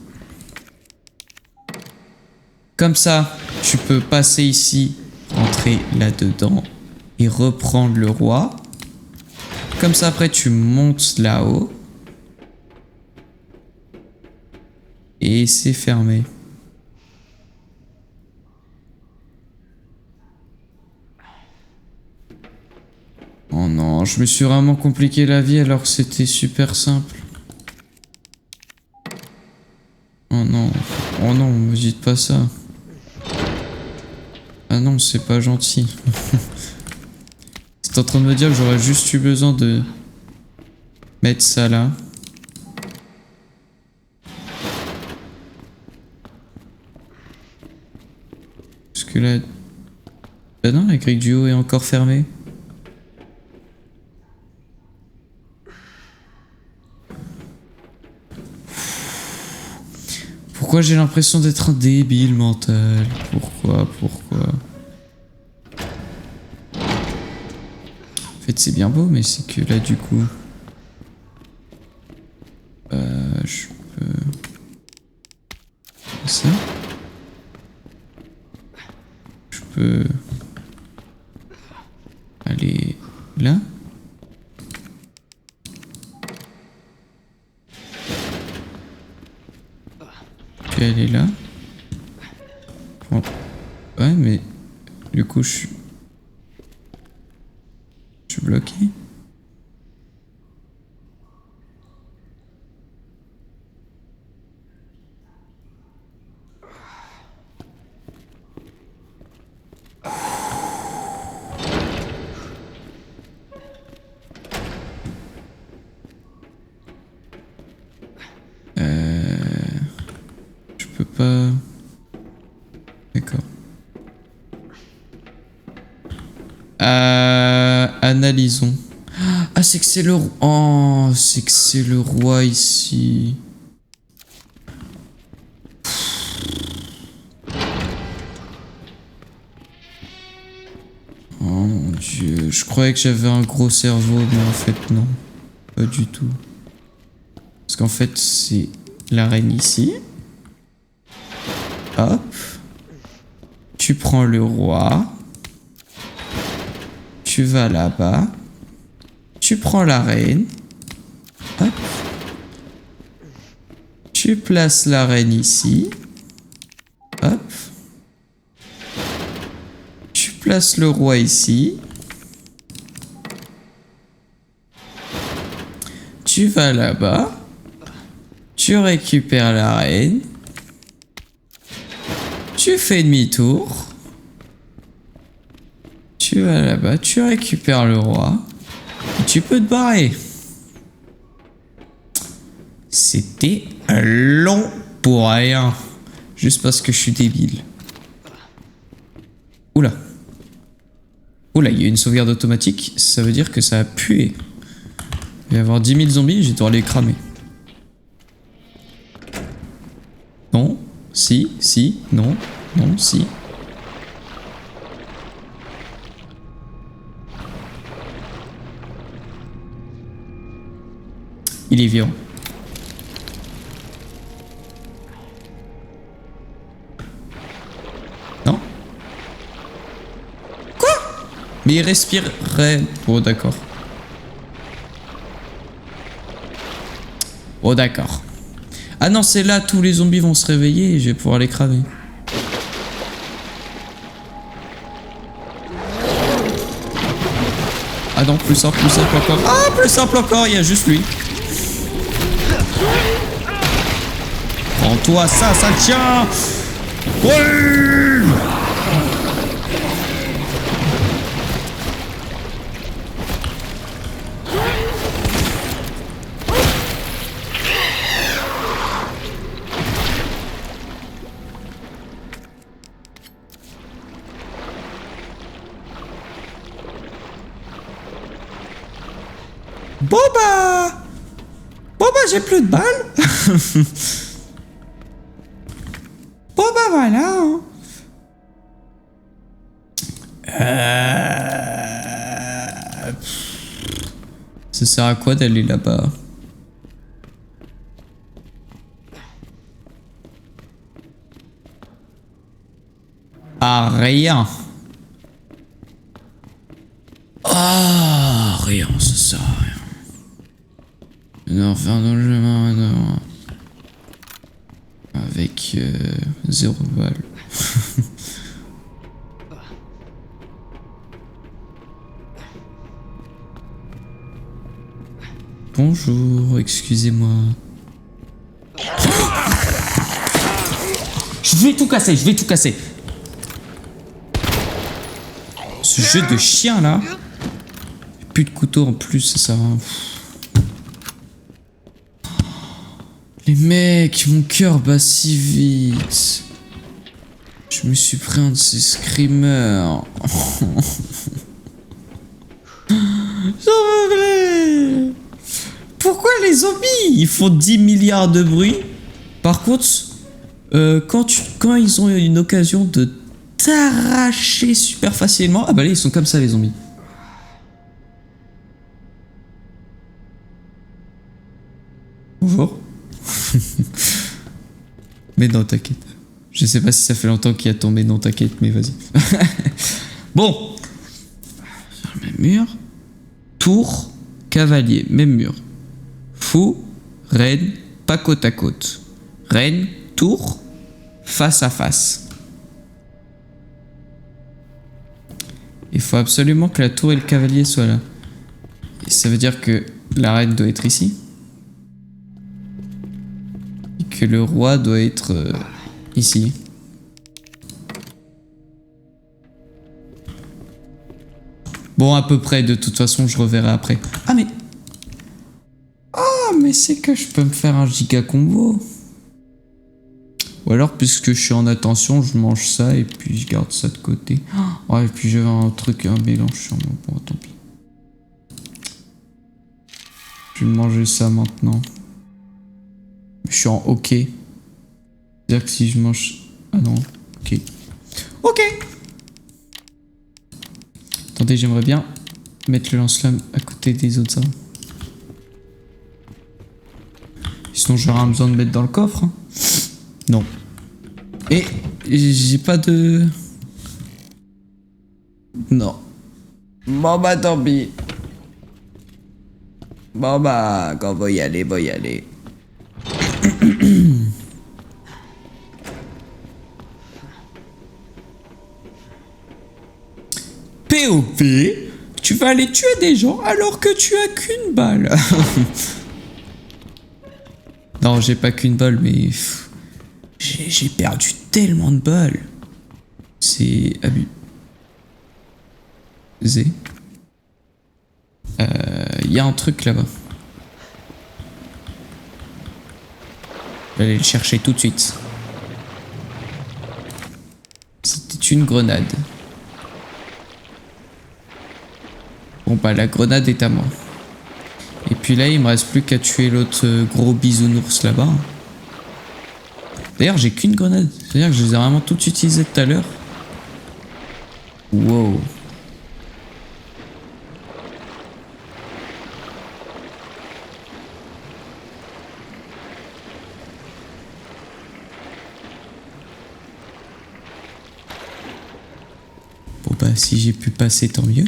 Comme ça, tu peux passer ici, rentrer là-dedans et reprendre le roi. Comme ça, après, tu montes là-haut. Et c'est fermé. Oh non, je me suis vraiment compliqué la vie alors que c'était super simple. Oh non, me dites pas ça. Ah non, c'est pas gentil. C'est en train de me dire que j'aurais juste eu besoin de mettre ça là. Parce que là... bah non, la grille du haut est encore fermée. Pourquoi j'ai l'impression d'être un débile mental? Pourquoi? En fait, c'est bien beau, mais c'est que là, du coup... je peux... ça? Je peux... aller là? Puis aller là. Ouais, mais du coup, je suis bloqué. Je peux pas... D'accord. Analysons. Ah, c'est que c'est le... Oh, c'est que c'est le roi ici. Oh mon dieu, je croyais que j'avais un gros cerveau, mais en fait non. Pas du tout. Parce qu'en fait, c'est la reine ici. Hop. Tu prends le roi. Tu vas là-bas. Tu prends la reine. Hop. Tu places la reine ici. Hop. Tu places le roi ici. Tu vas là-bas. Tu récupères la reine. Tu fais demi-tour. Tu vas là-bas, tu récupères le roi. Et tu peux te barrer. C'était long pour rien. Juste parce que je suis débile. Oula. Oula, il y a une sauvegarde automatique. Ça veut dire que ça a pué. Il va y avoir 10 000 zombies, j'ai devoir les cramer. Non. Si, si, non, non, si. Il est violent. Non? Quoi? Mais il respirerait... Oh d'accord. Oh d'accord. Ah non, c'est là, tous les zombies vont se réveiller et je vais pouvoir les cramer. Ah non, plus simple encore. Ah, plus simple encore, il y a juste lui. Prends-toi ça, ça tient. Oui! Bon bah j'ai plus de balles. Bon bah voilà. Ça sert à quoi d'aller là-bas? Ah rien. Ah rien, ça sert à rien. Non, faire dans le jeu maintenant. Avec 0 balles. Bonjour, excusez-moi. Je vais tout casser, je vais tout casser. Ce jeu de chien là. Plus de couteau en plus, ça sert à rien. Les mecs, mon cœur bat si vite. Je me suis pris un de ces screamers. J'en veux plus. Pourquoi les zombies ils font 10 milliards de bruit? Par contre, quand ils ont une occasion de t'arracher super facilement, ah bah là ils sont comme ça les zombies. Bonjour. Mais non, t'inquiète. Je sais pas si ça fait longtemps qu'il y a ton mais non, t'inquiète, mais vas-y. Bon. Sur le même mur. Tour, cavalier, même mur. Fou, reine, pas côte à côte. Reine, tour, face à face. Il faut absolument que la tour et le cavalier soient là. Et ça veut dire que la reine doit être ici. Et que le roi doit être ici. Bon, à peu près, de toute façon, je reverrai après. Ah, mais... Ah, mais c'est que je peux me faire un giga combo. Ou alors, puisque je suis en attention, je mange ça et puis je garde ça de côté. Oh, et puis j'avais un truc, un mélange sur moi. Bon, tant pis. Je vais manger ça maintenant. Je suis en OK. C'est-à-dire que si je mange... Ah non, OK. OK. Attendez, j'aimerais bien mettre le lance-flamme à côté des autres armes. Sinon, j'aurai besoin de mettre dans le coffre. Hein. Non. Et j'ai pas de... Non. Bon bah tant pis. Bon bah, quand va y aller, va y aller. POV, tu vas aller tuer des gens alors que tu as qu'une balle. Non, j'ai pas qu'une balle, mais... J'ai perdu tellement de balles. C'est abusé. Y a un truc là-bas. Je vais aller le chercher tout de suite. C'était une grenade. Bon bah la grenade est à moi. Et puis là il me reste plus qu'à tuer l'autre gros bisounours là-bas. D'ailleurs j'ai qu'une grenade. C'est-à-dire que je les ai vraiment toutes utilisées tout à l'heure. Wow. Bon bah si j'ai pu passer tant mieux.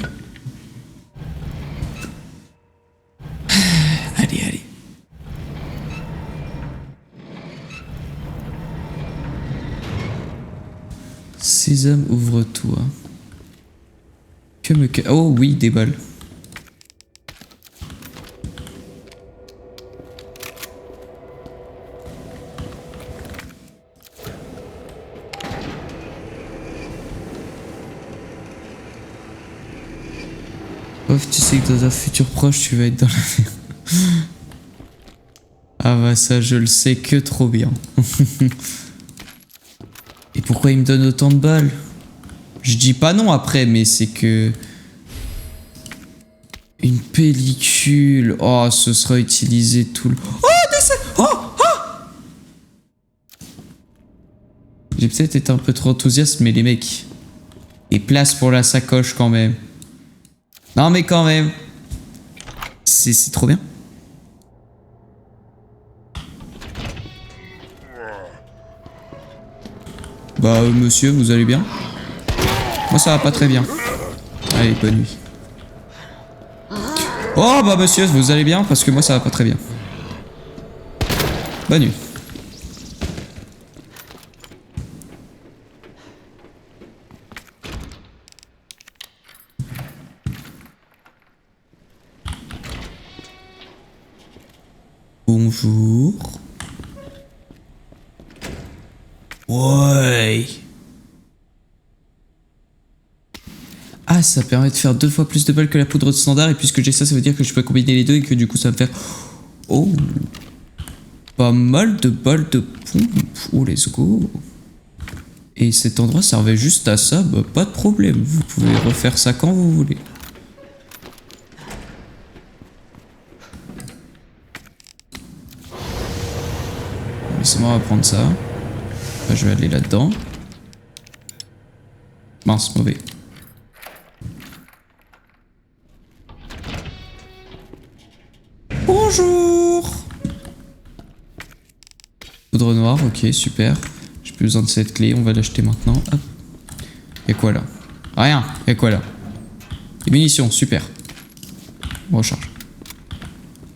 Allez, allez. Sésame, ouvre-toi. Que me... Oh oui, des balles. Ouf, tu sais que dans un futur proche, tu vas être dans la mer. Ah bah ça, je le sais que trop bien. Et pourquoi il me donne autant de balles? Je dis pas non après, mais c'est que... Une pellicule. Oh, ce sera utilisé tout le... Oh, oh, oh. J'ai peut-être été un peu trop enthousiaste, mais les mecs... Et place pour la sacoche quand même. Non mais quand même. C'est trop bien. Bah monsieur, vous allez bien? Moi ça va pas très bien. Allez, bonne nuit. Oh bah monsieur, vous allez bien? Parce que moi ça va pas très bien. Bonne nuit. Bonjour. Ouais. Ah, ça permet de faire 2 fois plus de balles que la poudre de standard. Et puisque j'ai ça, ça veut dire que je peux combiner les deux et que du coup ça va me faire... Oh. Pas mal de balles de pompe. Oh, let's go. Et cet endroit servait juste à ça. Bah, pas de problème. Vous pouvez refaire ça quand vous voulez. Laissez-moi reprendre ça. Enfin, je vais aller là-dedans. Mince, mauvais. Bonjour. Poudre noire, ok, super. J'ai plus besoin de cette clé, on va l'acheter maintenant. Hop. Y'a quoi là? Rien, y'a quoi là? Des munitions, super. On recharge.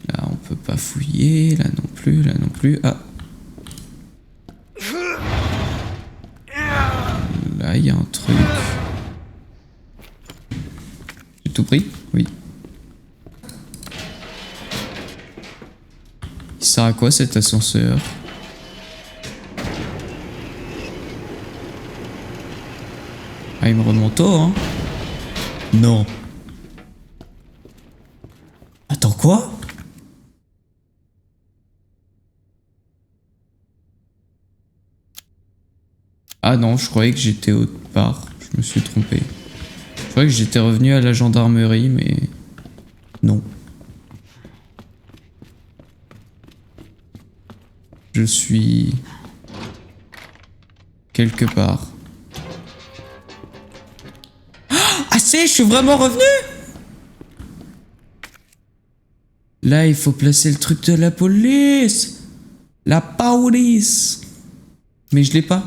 Là, on peut pas fouiller, là non plus, là non plus. Ah. Là, il y a un truc. prie. Oui. Il sert à quoi cet ascenseur? Ah, il me remonte haut, hein? Non. Attends, quoi? Ah non, je croyais que j'étais autre part. Je me suis trompé. Je croyais que j'étais revenu à la gendarmerie, mais... non. Je suis... quelque part. Ah c'est, je suis vraiment revenu! Là, il faut placer le truc de la police! La police! Mais je l'ai pas.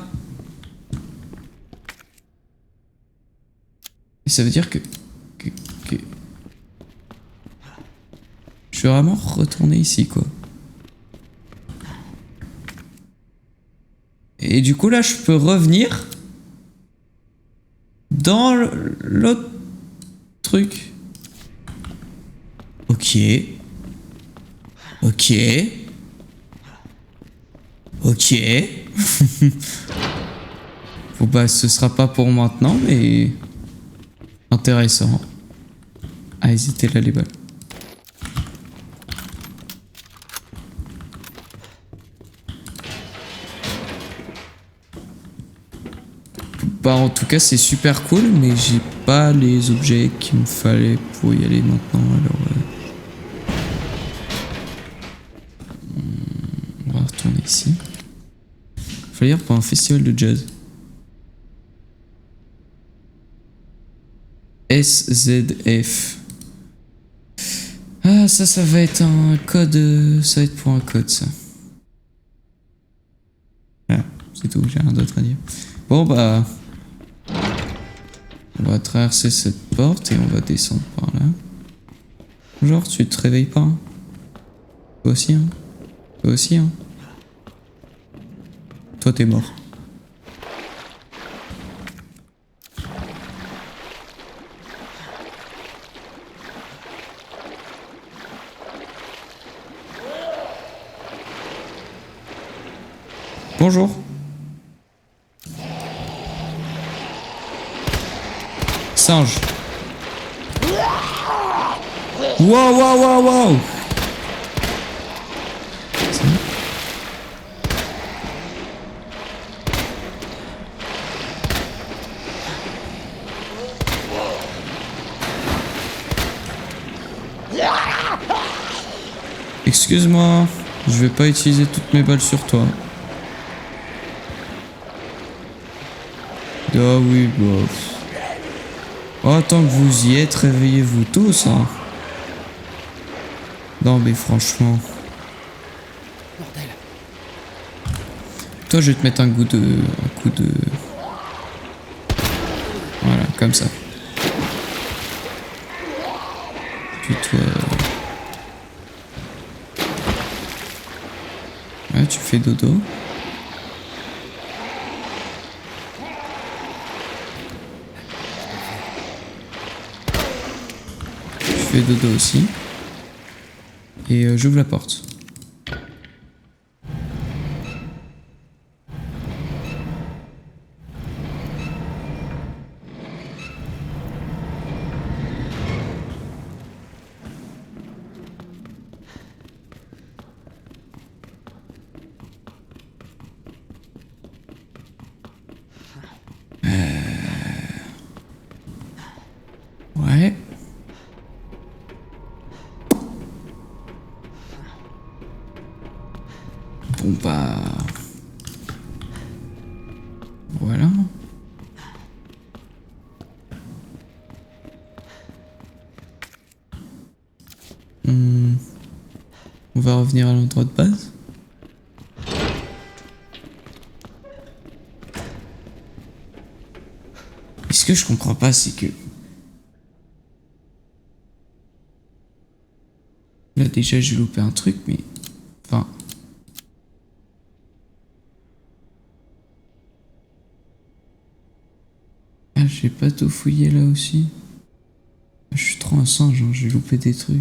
Et ça veut dire que... Je suis vraiment retourné ici, quoi. Et du coup, là, je peux revenir dans l'autre truc. Ok. Ok. Ok. Bon bah, ce sera pas pour maintenant, mais... intéressant. Ah, ils étaient là, les balles. Bah en tout cas c'est super cool, mais j'ai pas les objets qu'il me fallait pour y aller maintenant, alors on va retourner ici. Fallait dire pour un festival de jazz. SZF. Ah ça va être un code, ça va être pour un code ça. Voilà, c'est tout, j'ai rien d'autre à dire. Bon bah... on va traverser cette porte et on va descendre par là. Genre, tu te réveilles pas, hein? Toi aussi, hein? Toi aussi, hein? Toi, t'es mort. Bonjour. Singe. Wow, wow, wow, wow. Excuse-moi, je vais pas utiliser toutes mes balles sur toi. Ah oui, bof. Oh, tant que vous y êtes, réveillez-vous tous, hein. Non, mais franchement. Bordel. Toi, je vais te mettre un coup de... Voilà, comme ça. Puis toi... Ouais, tu fais dodo. Je fais dodo aussi. Et j'ouvre la porte. Ouais. Bon bah... voilà. On va revenir à l'endroit de base. Et ce que je comprends pas, c'est que... là déjà j'ai loupé un truc, mais... enfin... ah, j'ai pas tout fouillé là aussi. Je suis trop un singe, hein, j'ai loupé des trucs.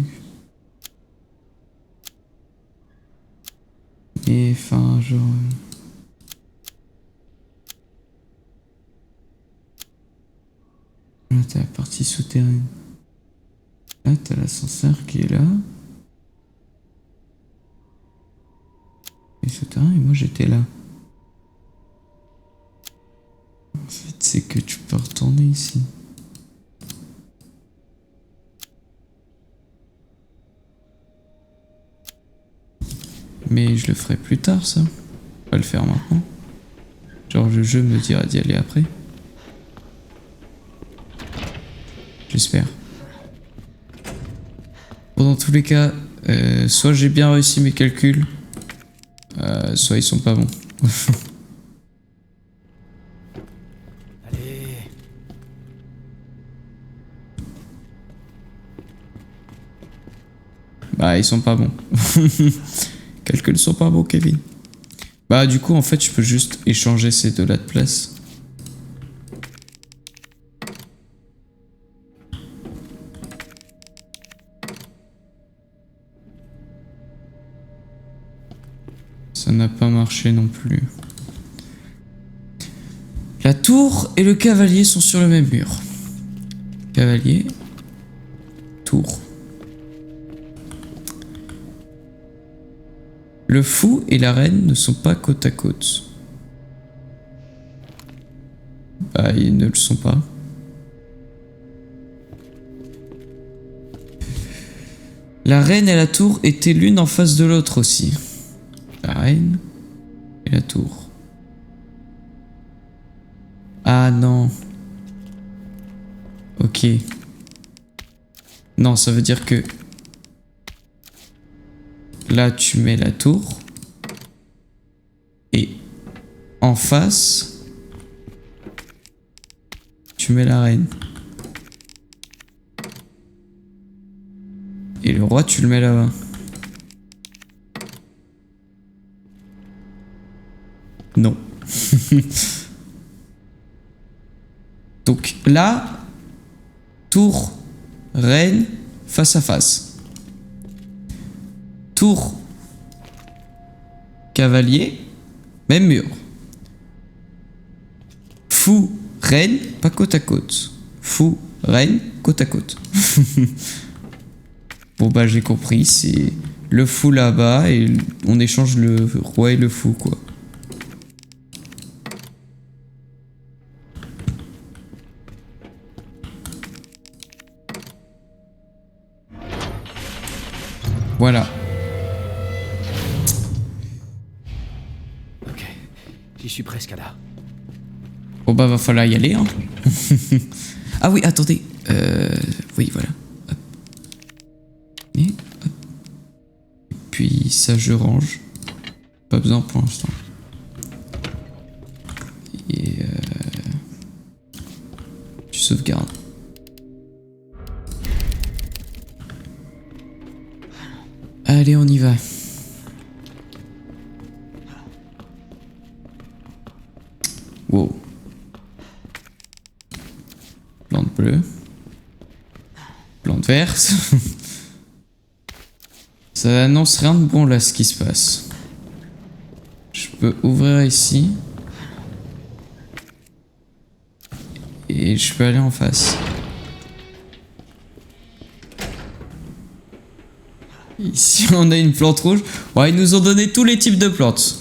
Et enfin, genre... Là, t'as la partie souterraine. Là, t'as l'ascenseur qui est là. Et souterrain, et moi j'étais là. En fait, c'est que tu peux retourner ici. Mais je le ferai plus tard, ça. Pas le faire maintenant. Genre, le jeu me dira d'y aller après. J'espère. Bon, dans tous les cas, soit j'ai bien réussi mes calculs, soit ils sont pas bons. Allez. Bah, ils sont pas bons. Calculs sont pas bons, Kevin. Bah, du coup, en fait, je peux juste échanger ces deux-là de place. Ça n'a pas marché non plus. La tour et le cavalier sont sur le même mur. Cavalier. Tour. Le fou et la reine ne sont pas côte à côte. Bah, ils ne le sont pas. La reine et la tour étaient l'une en face de l'autre aussi. La reine et la tour. Ah non. Ok. Non, ça veut dire que... Là, tu mets la tour. Et en face, tu mets la reine. Et le roi, tu le mets là-bas. Non. Donc là, tour, reine, face à face. Tour, cavalier, même mur. Fou, reine, pas côte à côte. Fou, reine, côte à côte. Bon bah j'ai compris, c'est le fou là-bas et on échange le roi et le fou quoi. Voilà. Ok, j'y suis presque là. Bon bah va falloir y aller hein. Ah oui attendez. Oui voilà. Hop. Et, hop. Et puis ça je range. Pas besoin pour l'instant. Et tu sauvegardes. Allez, on y va. Wow. Plante bleue. Plante verte. Ça annonce rien de bon là ce qui se passe. Je peux ouvrir ici. Et je peux aller en face. Ici on a une plante rouge. Ouais, ils nous ont donné tous les types de plantes.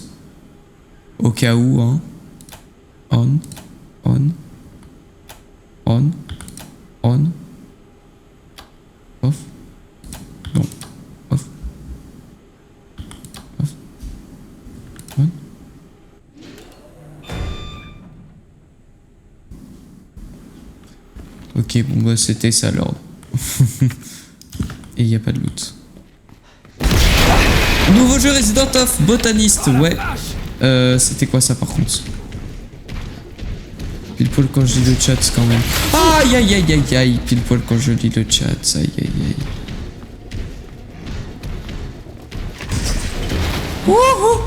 Au cas où, hein. On. Off. Non. Off. On. Ok, bon bah c'était ça l'ordre. Et il n'y a pas de loot. Nouveau jeu Resident of Botanist, ouais. C'était quoi ça par contre? Pile poil quand je lis le chat quand même. Aïe aïe aïe aïe aïe. Pile poil quand je lis le chat. Aïe aïe aïe. Wouhou.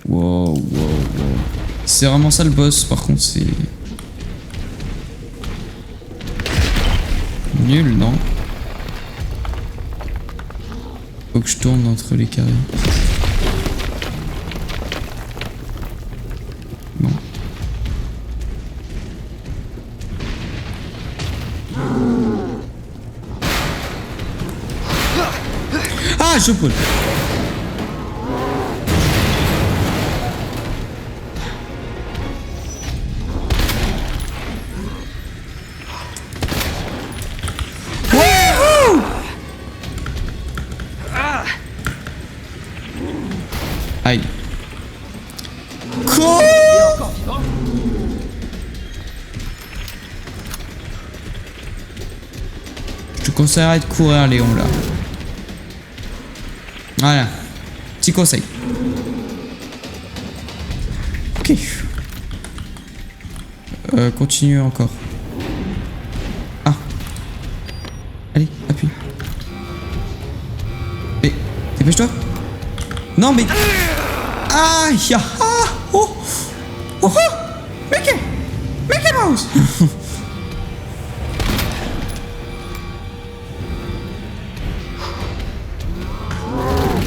Wow wow wow. C'est vraiment ça le boss, par contre c'est... Nul, non? Faut que je tourne entre les carrés. Non. Ah, je peux. Aïe. Quoi? Je te conseillerais de courir, Léon, là. Voilà. Petit conseil. Ok. Continue encore. Ah. Allez, appuie. Mais, dépêche-toi. Non, mais... Ah, ya, ah, oh, oh, oh, Mickey Mouse.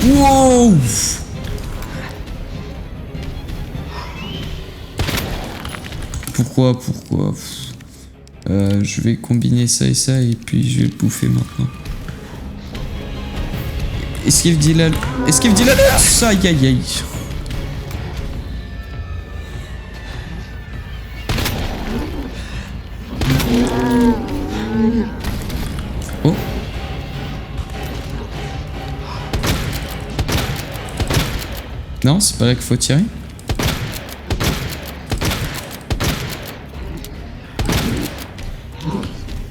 Wow. Pourquoi je vais combiner ça et ça et puis je vais le bouffer maintenant. Esquive dit la... Esquive dit la... Aïe aïe aïe. Oh. Non, c'est pas là qu'il faut tirer.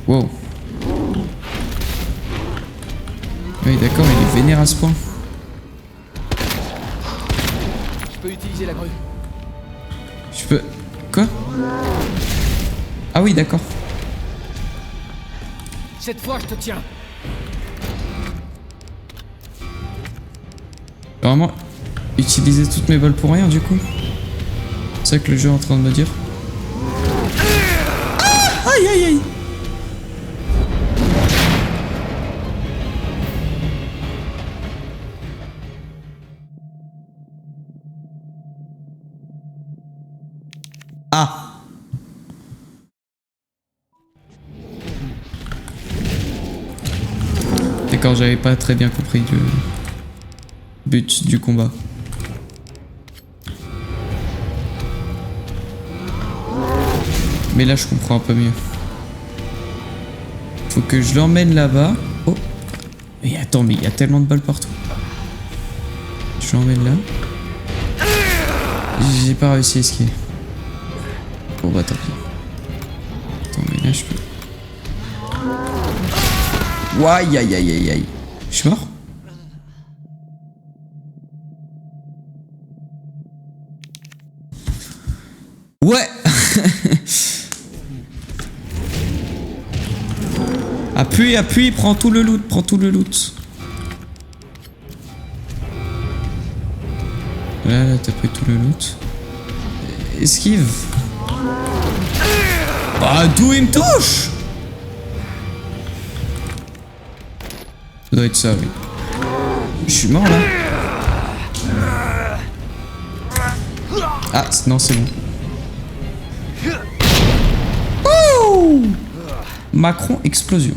Wow. Oui, d'accord, il est vénère à ce point. Je peux utiliser la grue. Je peux... Quoi? Ah oui, d'accord. Cette fois, je te tiens. Vraiment, utiliser toutes mes balles pour rien, du coup. C'est ça que le jeu est en train de me dire. Ah, aïe, aïe, aïe. Ah. D'accord, j'avais pas très bien compris le but du combat. Mais là, je comprends un peu mieux. Faut que je l'emmène là-bas. Oh. Mais attends, mais il y a tellement de balles partout. Je l'emmène là. J'ai pas réussi à esquiver. Bon bah tant pis. Attends, mais là je peux... Aïe aïe aïe aïe aïe. Je suis mort? Ouais. Appuie, appuie, prends tout le loot, prends tout le loot. Là, t'as pris tout le loot. Esquive. Ah, d'où il me touche? Ça doit être ça, oui. Je suis mort là. Ah, non, c'est bon. Oh! Macron explosion.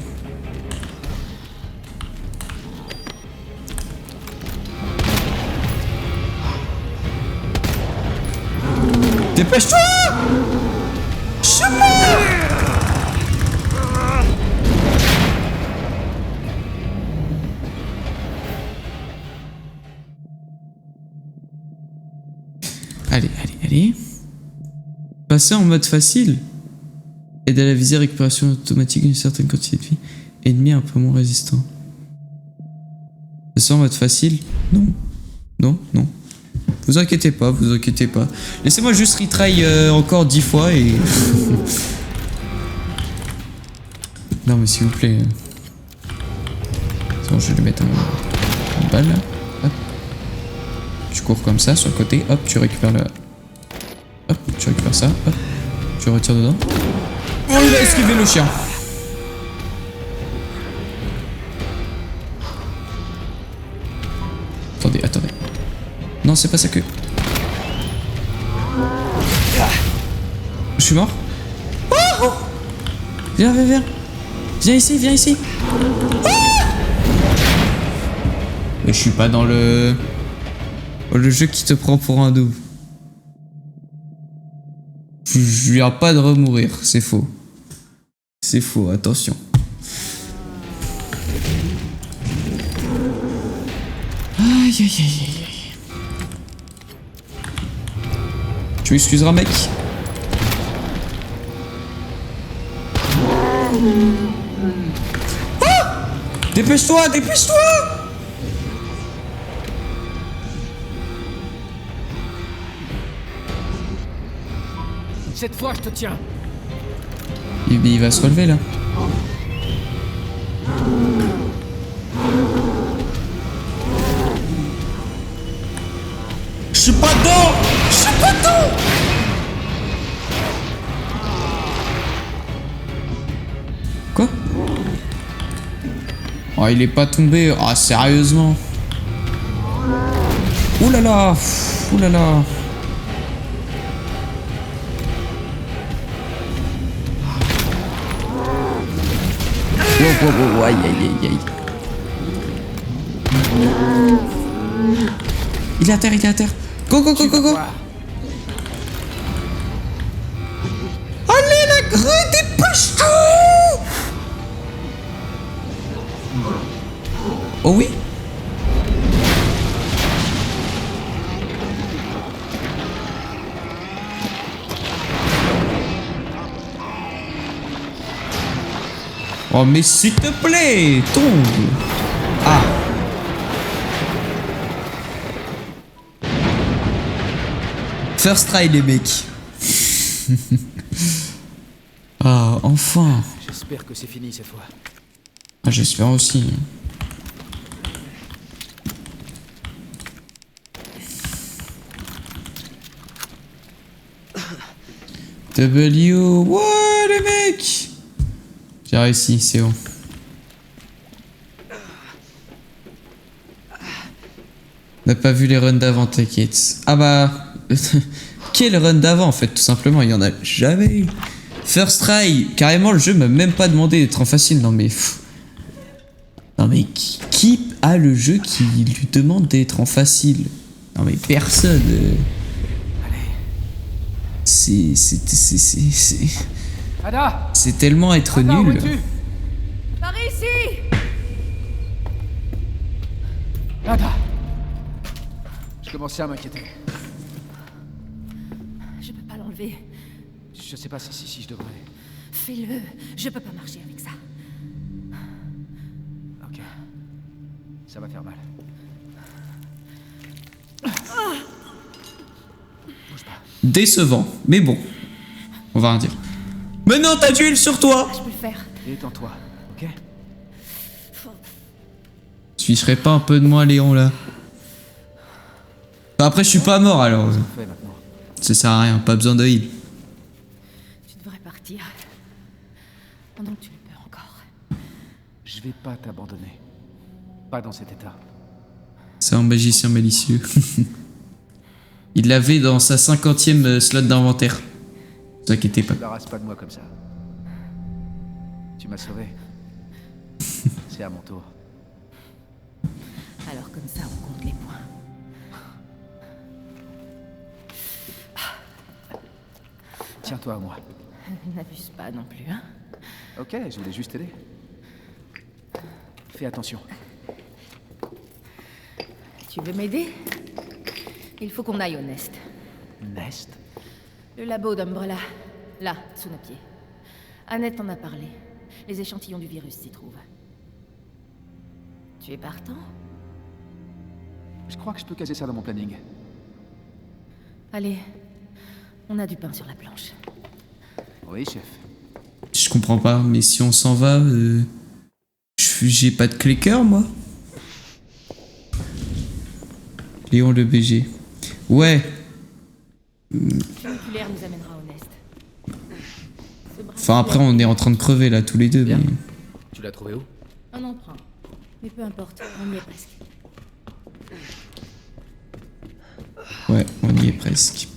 Dépêche-toi! Je suis mort! Allez, allez, allez. Passer en mode facile. Aide à la visée, récupération automatique d'une certaine quantité de vie. Ennemi un peu moins résistant. Passer en mode facile? Non. Non, non. Vous inquiétez pas, vous inquiétez pas. Laissez-moi juste retry encore 10 fois et... Non mais s'il vous plaît. Attends, je vais lui mettre une balle là. Hop. Tu cours comme ça sur le côté. Hop, tu récupères le... Hop, tu tu récupères ça. Hop. Tu retires dedans. Oh, il a esquivé le chien. Attendez, attendez. Non, c'est pas ça que... Je suis mort. Oh, viens, viens, viens. Viens ici, viens ici. Mais je suis pas dans le jeu qui te prend pour un double. Je viens pas de remourir, c'est faux. C'est faux, attention. Aïe aïe aïe aïe. Tu m'excuseras, mec. Ah! Dépêche-toi, dépêche-toi! Cette fois, je te tiens. Il va se relever là. Je suis pas dedans! Je suis pas dedans! Quoi? Oh, il est pas tombé. Ah, sérieusement? Ouh là là! Ouh là là! Wow, wow, wow, aïe, aïe, aïe, aïe. Il est à terre, il est à terre. Go, go, go, go, go. Allez, la grue, dépêche-toi. Oh oui. Oh mais s'il te plaît, tombe. Ah. First try les mecs. Ah, enfin. J'espère que c'est fini cette fois. Ah, j'espère aussi. W, what les mecs. J'ai réussi, c'est bon. On n'a pas vu les runs d'avant, t'inquiète. Ah bah... Quel run d'avant en fait, tout simplement, il y en a jamais eu. First try, carrément le jeu m'a même pas demandé d'être en facile, non mais... Pff. Non mais qui a le jeu qui lui demande d'être en facile? Non mais personne. C'est... Ada! C'est tellement être Ada, où nul. es-tu? Par ici! Ada! Je commençais à m'inquiéter. Je peux pas l'enlever. Je sais pas si je devrais. Fais-le. Je peux pas marcher avec ça. Ok. Ça va faire mal. Bouge pas. Décevant, mais bon. On va rien dire. Mais non, t'as d'huile sur toi! Je peux le faire. Détends-toi, ok? Tu serais pas un peu de moi, Léon, là? Bah, après, je suis pas mort, alors. Fais maintenant. Ça sert à rien, pas besoin de heal. Tu devrais partir. Pendant que tu le peux encore. Je vais pas t'abandonner. Pas dans cet état. C'est un magicien malicieux. Il l'avait dans sa 50e slot d'inventaire. Ne vous inquiétez pas. Ne t'embarrasse pas de moi comme ça. Tu m'as sauvé. C'est à mon tour. Alors comme ça, on compte les points. Tiens-toi à moi. N'abuse pas non plus, hein? Ok, je voulais juste t'aider. Fais attention. Tu veux m'aider? Il faut qu'on aille au Nest. Nest? Le labo d'Umbrella. Là, sous nos pieds. Annette en a parlé. Les échantillons du virus s'y trouvent. Tu es partant? Je crois que je peux caser ça dans mon planning. Allez, on a du pain sur la planche. Oui, chef. Je comprends pas, mais si on s'en va, j'ai pas de clicker, moi. Léon le BG. Ouais. circulaire nous amènera au Nest. Ce bracelet- Enfin, après, on est en train de crever là, tous les deux. Bien. Mais... Tu l'as trouvé où? Un emprunt. Mais peu importe, on y est presque. Ouais, on y est presque.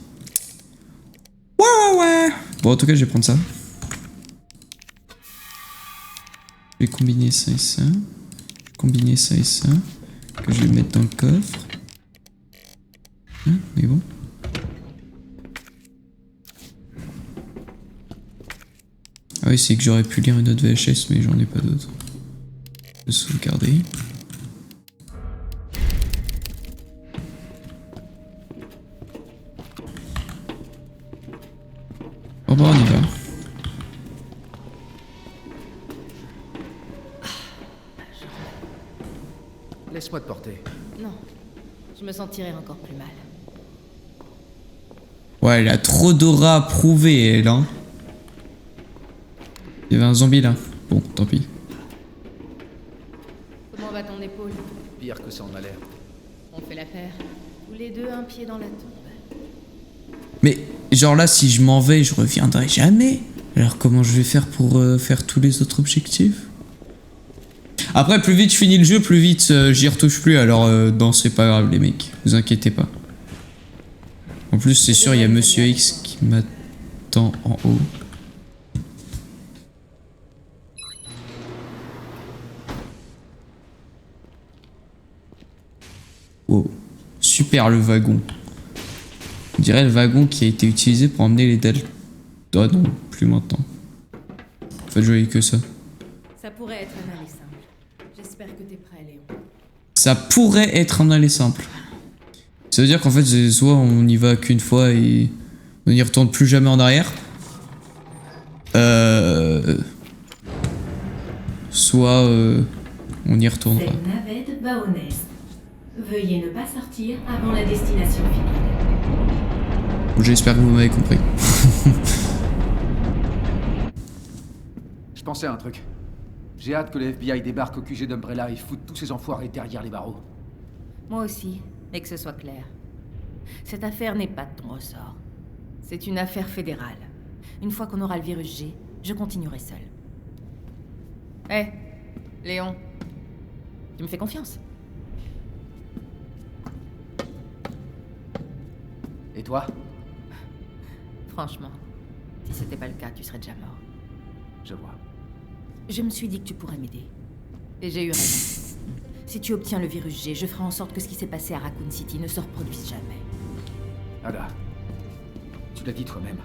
Ouais. Bon, en tout cas, je vais prendre ça. Je vais combiner ça et ça. Je vais combiner ça et ça. Que je vais mettre dans le coffre. Hein, on est bon. Ah oui, c'est que j'aurais pu lire une autre VHS, mais j'en ai pas d'autres. Je vais sauvegarder. Oh bah on y va. Laisse-moi te porter. Non, je me sentirais encore plus mal. Ouais, elle a trop d'aura à prouver, elle, hein. Il y avait un zombie là. Bon, tant pis. Comment va ton épaule? Pire que ça en a l'air. On fait la paire. Tous les deux un pied dans la tombe. Mais, genre là, si je m'en vais, je reviendrai jamais. Alors comment je vais faire pour faire tous les autres objectifs? Après, plus vite je finis le jeu, plus vite j'y retouche plus. Alors, non, c'est pas grave, les mecs. Vous inquiétez pas. En plus, c'est sûr, il y a Monsieur X qui m'attend en haut. Wow. Super le wagon. On dirait le wagon qui a été utilisé pour emmener les dalles. Ah non, plus maintenant. Faites jouer que ça. Ça pourrait être un aller simple. J'espère que t'es prêt, Léon. Ça pourrait être un aller simple. Ça veut dire qu'en fait, c'est soit on y va qu'une fois et on n'y retourne plus jamais en arrière. Soit on y retournera. Cette navette va au Nest. Veuillez ne pas sortir avant la destination finale. J'espère que vous m'avez compris. Je pensais à un truc. J'ai hâte que le FBI débarque au QG d'Umbrella et foute tous ces enfoirés derrière les barreaux. Moi aussi, et que ce soit clair. Cette affaire n'est pas de ton ressort. C'est une affaire fédérale. Une fois qu'on aura le virus G, je continuerai seul. Hé, Léon, tu me fais confiance? Et toi? Franchement, si c'était pas le cas, tu serais déjà mort. Je vois. Je me suis dit que tu pourrais m'aider. Et j'ai eu raison. Si tu obtiens le virus G, je ferai en sorte que ce qui s'est passé à Raccoon City ne se reproduise jamais. Ada, tu l'as dit toi-même.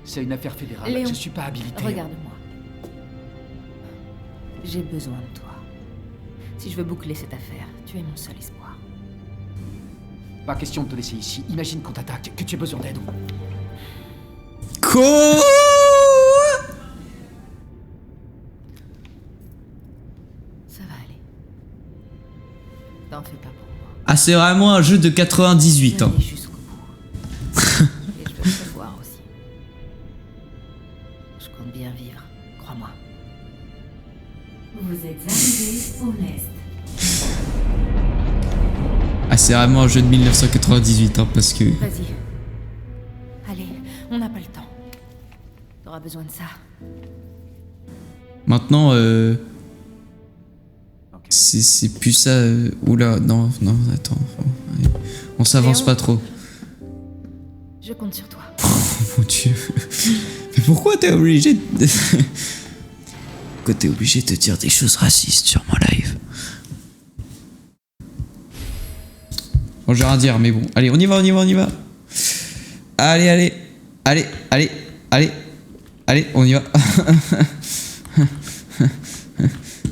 C'est une affaire fédérale. Léon, je suis pas habilité. Regarde-moi. J'ai besoin de toi. Si je veux boucler cette affaire, tu es mon seul espoir. Pas question de te laisser ici. Imagine qu'on t'attaque, que tu aies besoin d'aide. Quoi? Ça va aller. T'en fais pas pour moi. Ah, c'est vraiment un jeu de 98, Je hein. vais aller jusqu'au bout. Et je veux te revoir aussi. Je compte bien vivre, crois-moi. Vous êtes arrivés au Nest. Ah, c'est vraiment un jeu de 1998, hein, parce que... Vas-y. Allez, on n'a pas le temps. T'auras besoin de ça. Maintenant, Ok. c'est plus ça... Oula, non, attends. Allez. On s'avance Léon. pas trop. Je compte sur toi. Oh mon dieu. Mais pourquoi t'es obligé de... Pourquoi t'es obligé de dire des choses racistes sur mon live? Bon, j'ai rien à dire, mais bon. Allez, on y va. Allez, on y va.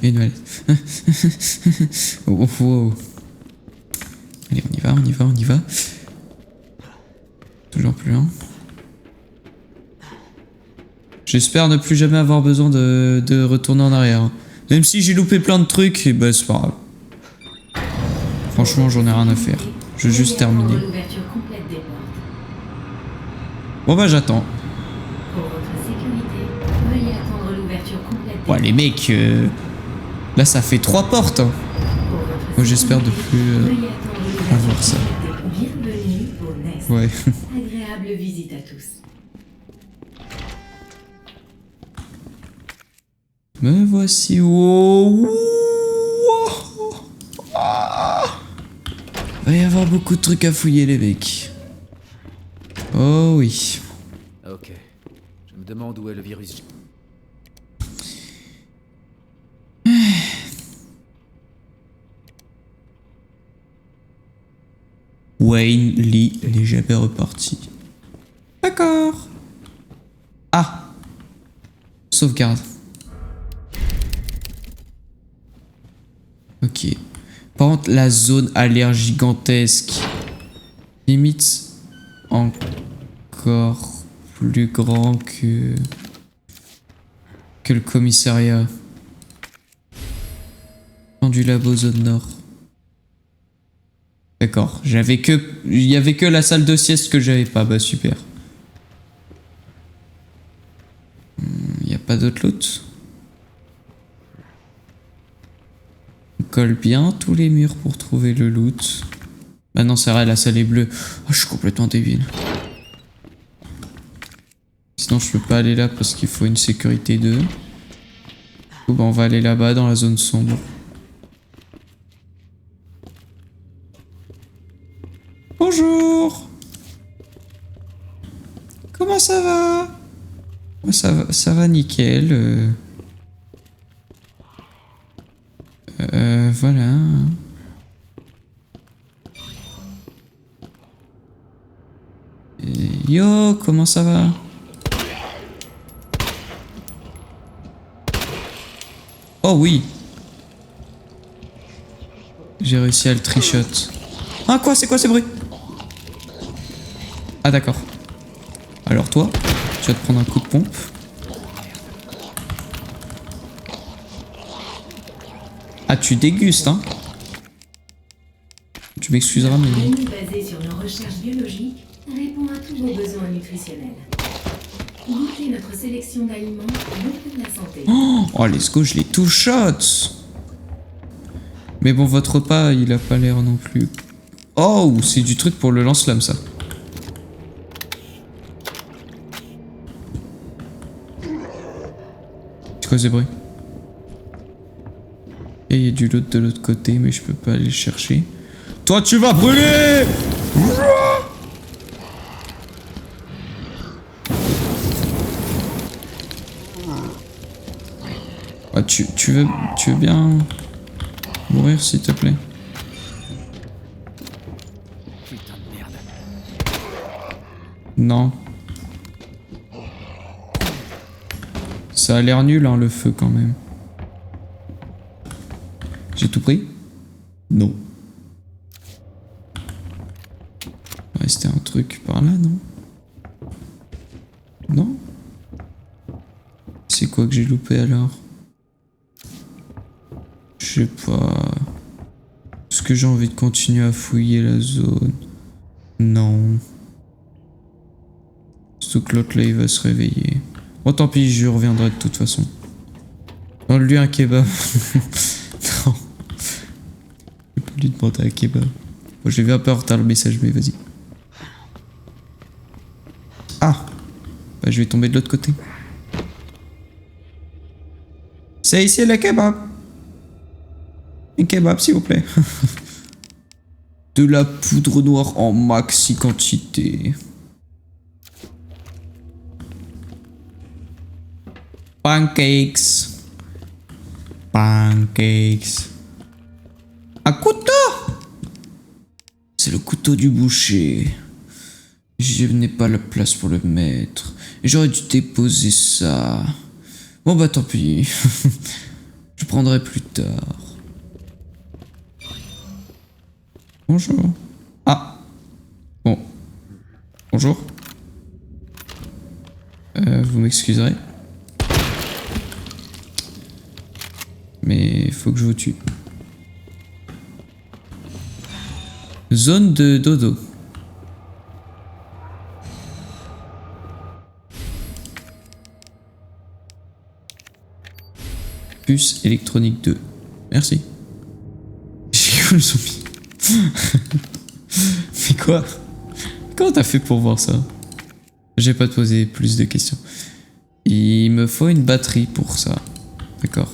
Une valise. Oh. Allez, on y va. Toujours plus lent. J'espère ne plus jamais avoir besoin de retourner en arrière. Même si j'ai loupé plein de trucs, et bah c'est pas grave. Franchement, j'en ai rien à faire. Je veux juste terminer. L'ouverture complète des portes. Bon bah j'attends. Pour votre sécurité, veuillez attendre l'ouverture complète des Ouais les mecs, là ça fait 3 portes. Hein. Pour votre Moi j'espère de sécurité, plus veuillez attendre l'ouverture avoir ça. complète des- Bienvenue au Nest. Ouais. Agréable visite à tous. Me voici. Oh, va y avoir beaucoup de trucs à fouiller, les mecs. Oh oui. Ok. Je me demande où est le virus. Wayne Lee n'est jamais reparti. D'accord. Ah. Sauvegarde. Ok. Par contre, la zone a l'air gigantesque. Limite encore plus grand que le commissariat. Dans du labo zone nord. D'accord. Il y avait que la salle de sieste que j'avais pas. Bah super. Il n'y a pas d'autre loot. On colle bien tous les murs pour trouver le loot. Bah non, c'est vrai, la salle est bleue. Oh, je suis complètement débile. Sinon, je peux pas aller là parce qu'il faut une sécurité 2. Du coup, bah, on va aller là-bas dans la zone sombre. Bonjour. Comment ça va? Ça va nickel. Voilà. Yo, comment ça va? Oh oui. J'ai réussi à le trichot. Ah quoi? C'est quoi ces bruits? Ah d'accord. Alors toi, tu vas te prendre un coup de pompe. Ah tu dégustes hein? Tu m'excuseras mais... Le menu basé sur nos recherches biologiques répond à tous vos besoins nutritionnels. Goûtez notre sélection d'aliments bon pour la santé. Oh let's go, je les tout shot. Mais bon votre repas il a pas l'air non plus... Oh c'est du truc pour le lance-flamme ça. C'est quoi ces bruits? Et il y a du loot de l'autre côté mais je peux pas aller le chercher. Toi tu vas brûler! Ah, tu veux bien mourir s'il te plaît? Putain de merde. Non. Ça a l'air nul hein le feu quand même. J'ai tout pris? Non. Il restait un truc par là, non? Non? C'est quoi que j'ai loupé alors? Je sais pas. Est-ce que j'ai envie de continuer à fouiller la zone? Non. Surtout que l'autre là il va se réveiller. Bon tant pis, je reviendrai de toute façon. Dans lui un kebab. Non. J'ai pas lui demander un kebab. Bon, j'ai vu un peu en retard le message, mais vas-y. Ah! Bah je vais tomber de l'autre côté. C'est ici le kebab. Un kebab s'il vous plaît. De la poudre noire en maxi quantité. Pancakes. Pancakes. Un couteau! C'est le couteau du boucher. Je n'ai pas la place pour le mettre. J'aurais dû déposer ça. Bon bah tant pis. Je prendrai plus tard. Bonjour. Ah. Bon. Bonjour. Vous m'excuserez. Mais il faut que je vous tue. Zone de dodo. Puce électronique 2. Merci. J'ai cru le zombie. Mais quoi? Comment t'as fait pour voir ça? J'ai pas posé plus de questions. Il me faut une batterie pour ça. D'accord.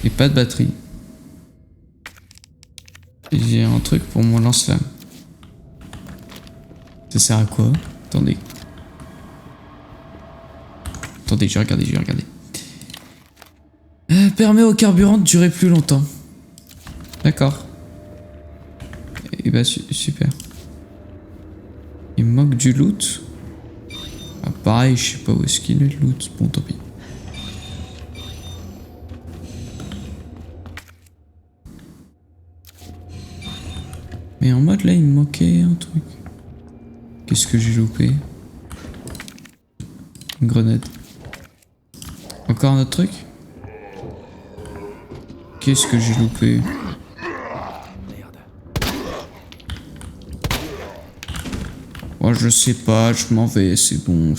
Et pas de batterie. J'ai un truc pour mon lance-flamme. Ça sert à quoi? Attendez. Attendez, je vais regarder. Permet au carburant de durer plus longtemps. D'accord. Et bah super. Il me manque du loot. Ah, pareil, je sais pas où est-ce qu'il est le loot. Bon, tant pis. Mais en mode là, il me manquait un truc. Qu'est-ce que j'ai loupé? Une grenade. Encore un autre truc? Qu'est-ce que j'ai loupé? Moi je sais pas, je m'en vais, c'est bon.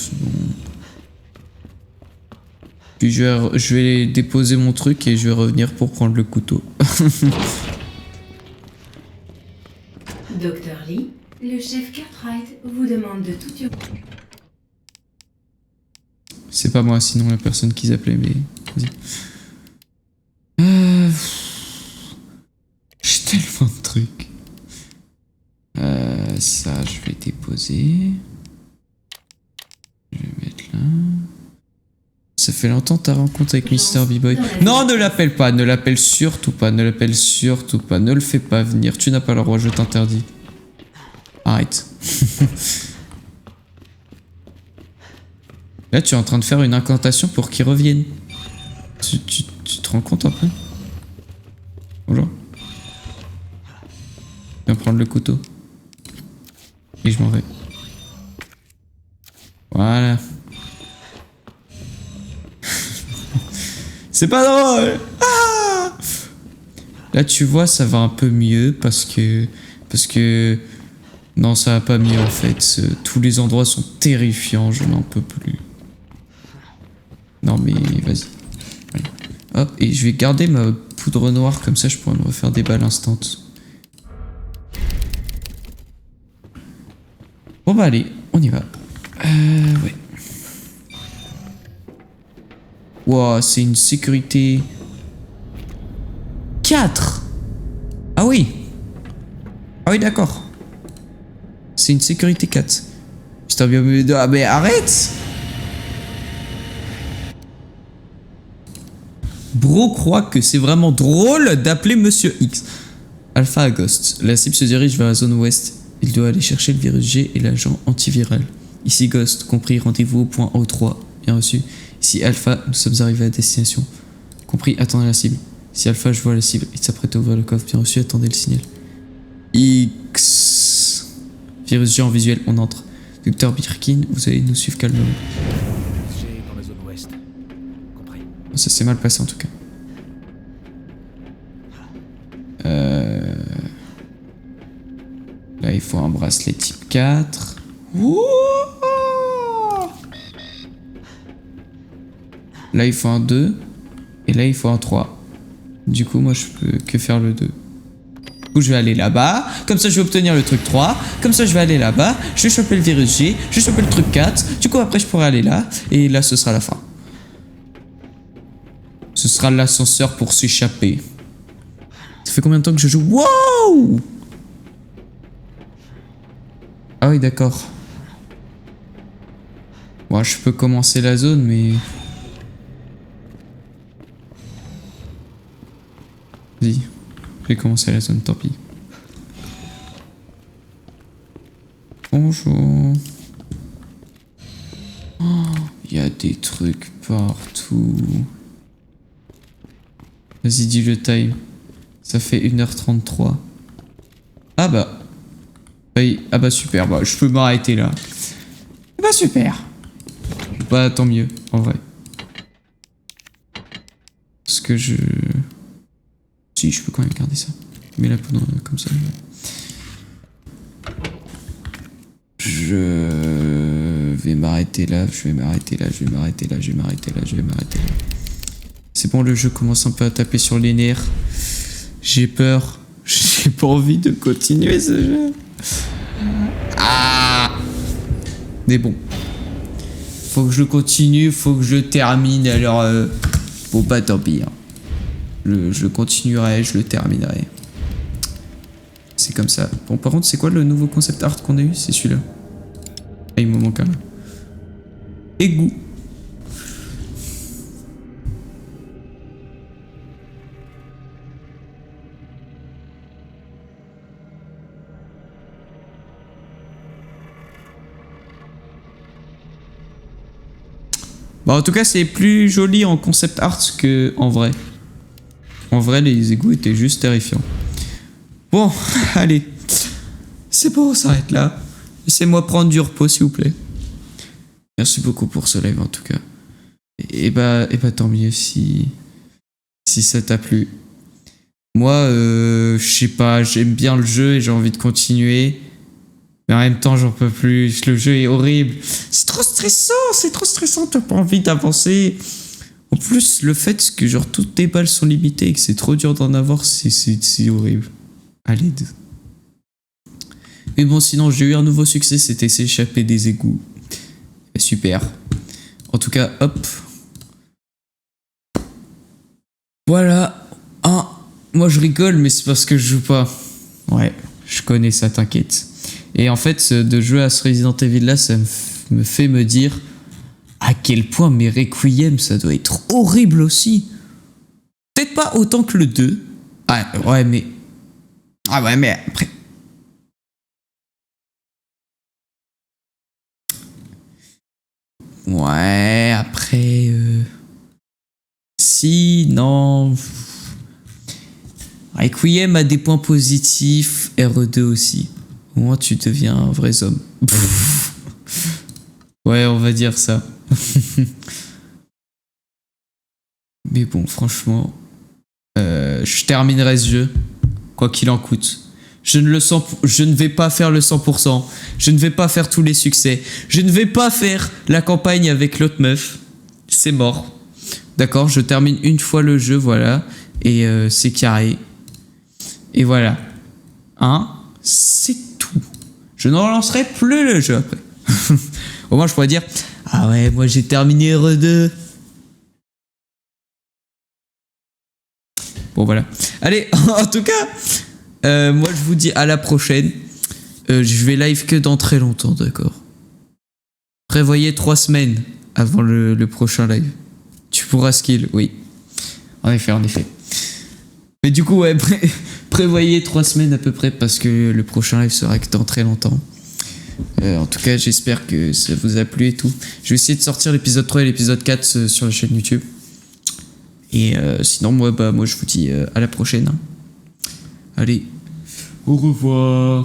Puis je vais déposer mon truc et je vais revenir pour prendre le couteau. Docteur Lee, le chef Cartwright vous demande de tout urgence. C'est pas moi, sinon la personne qu'ils appelaient, mais vas-y. J'ai tellement de trucs. Ça, je vais déposer. Je vais mettre là. Ça fait longtemps ta rencontre avec Mr. B-Boy. Non, ne l'appelle pas, ne l'appelle surtout pas, ne l'appelle surtout pas. Ne le fais pas venir, tu n'as pas le droit, je t'interdis. Arrête. Là, tu es en train de faire une incantation pour qu'il revienne. Tu te rends compte un peu? Bonjour. Viens prendre le couteau. Et je m'en vais. Voilà. C'est pas drôle. Ah! Là, tu vois, ça va un peu mieux parce que... Non, ça va pas mieux en fait. Tous les endroits sont terrifiants, je n'en peux plus. Non mais vas-y. Allez. Hop, et je vais garder ma poudre noire, comme ça je pourrais me refaire des balles instant. Bon bah allez, on y va. Ouais. Wow, c'est une sécurité... 4. Ah oui. Ah oui, d'accord. C'est une sécurité 4. Putain, bien... Ah mais arrête! Bro croit que c'est vraiment drôle d'appeler Monsieur X. Alpha à Ghost. La cible se dirige vers la zone ouest. Il doit aller chercher le virus G et l'agent antiviral. Ici Ghost, compris, rendez-vous au point O3. Bien reçu. Ici Alpha, nous sommes arrivés à destination. Compris, attendez la cible. Si Alpha, je vois la cible. Il s'apprête à ouvrir le coffre. Bien reçu, attendez le signal. X. Virus G en visuel, on entre. Docteur Birkin, vous allez nous suivre calmement. G dans la zone ouest. Compris. Ça s'est mal passé en tout cas. Là, il faut un bracelet type 4. Ouh! Là, il faut un 2. Et là, il faut un 3. Du coup, moi, je peux que faire le 2. Du coup, je vais aller là-bas. Comme ça, je vais obtenir le truc 3. Comme ça, je vais aller là-bas. Je vais choper le virus G. Je vais choper le truc 4. Du coup, après, je pourrai aller là. Et là, ce sera la fin. Ce sera l'ascenseur pour s'échapper. Ça fait combien de temps que je joue? Wow! Ah oui, d'accord. Moi, je peux commencer la zone, mais... Vas-y. Je vais commencer la zone, tant pis. Bonjour. Oh, il y a des trucs partout. Vas-y, dis le time. Ça fait 1h33. Ah bah. Oui, ah bah super, bah je peux m'arrêter là. Bah super. Bah tant mieux, en vrai. Parce que je... Si, je peux quand même garder ça. Mais la poudre comme ça. Je vais m'arrêter là, je vais m'arrêter là, je vais m'arrêter là, je vais m'arrêter là, je vais m'arrêter là. C'est bon, le jeu commence un peu à taper sur les nerfs. J'ai peur. J'ai pas envie de continuer ce jeu. Ah. Mais bon. Faut que je continue, faut que je termine. Alors, bon bah tant pis. Hein. Je continuerai, je le terminerai. C'est comme ça. Bon, par contre, c'est quoi le nouveau concept art qu'on a eu? C'est celui-là. Ah, il me manque un. Égout. Bah, en tout cas, c'est plus joli en concept art que en vrai. En vrai, les égouts étaient juste terrifiants. Bon, allez. C'est bon, on s'arrête là. Laissez-moi prendre du repos, s'il vous plaît. Merci beaucoup pour ce live, en tout cas. Et bah tant mieux si ça t'a plu. Moi, je sais pas, j'aime bien le jeu et j'ai envie de continuer. Mais en même temps, j'en peux plus. Le jeu est horrible. C'est trop stressant, t'as pas envie d'avancer. En plus, le fait que genre toutes tes balles sont limitées et que c'est trop dur d'en avoir, c'est horrible. Allez, deux. Mais bon, sinon, j'ai eu un nouveau succès, c'était s'échapper des égouts. Super. En tout cas, hop. Voilà. Ah, moi je rigole, mais c'est parce que je joue pas. Ouais, je connais ça, t'inquiète. Et en fait, de jouer à ce Resident Evil là, ça me fait me dire à quel point mes Requiem, ça doit être horrible aussi. Peut-être pas autant que le 2. Ah ouais, mais après... Ouais, après... Si, non... Requiem a des points positifs, RE2 aussi. Au moins, tu deviens un vrai homme. Ouais, on va dire ça. Mais bon, franchement, je terminerai ce jeu, quoi qu'il en coûte. Je ne vais pas faire le 100%. Je ne vais pas faire tous les succès. Je ne vais pas faire la campagne avec l'autre meuf. C'est mort. D'accord, je termine une fois le jeu, voilà. Et c'est carré. Et voilà. Hein? C'est tout. Je ne relancerai plus le jeu après. Au moins, je pourrais dire... Ah ouais, moi j'ai terminé RE2. Bon, voilà. Allez, en tout cas, moi je vous dis à la prochaine. Je vais live que dans très longtemps, d'accord? Prévoyez 3 semaines avant le prochain live. Tu pourras skill, oui. En effet. Mais du coup, ouais, prévoyez 3 semaines à peu près parce que le prochain live sera que dans très longtemps. En tout cas, j'espère que ça vous a plu et tout. Je vais essayer de sortir l'épisode 3 et l'épisode 4 sur la chaîne YouTube. Et sinon, moi je vous dis à la prochaine. Hein. Allez, au revoir.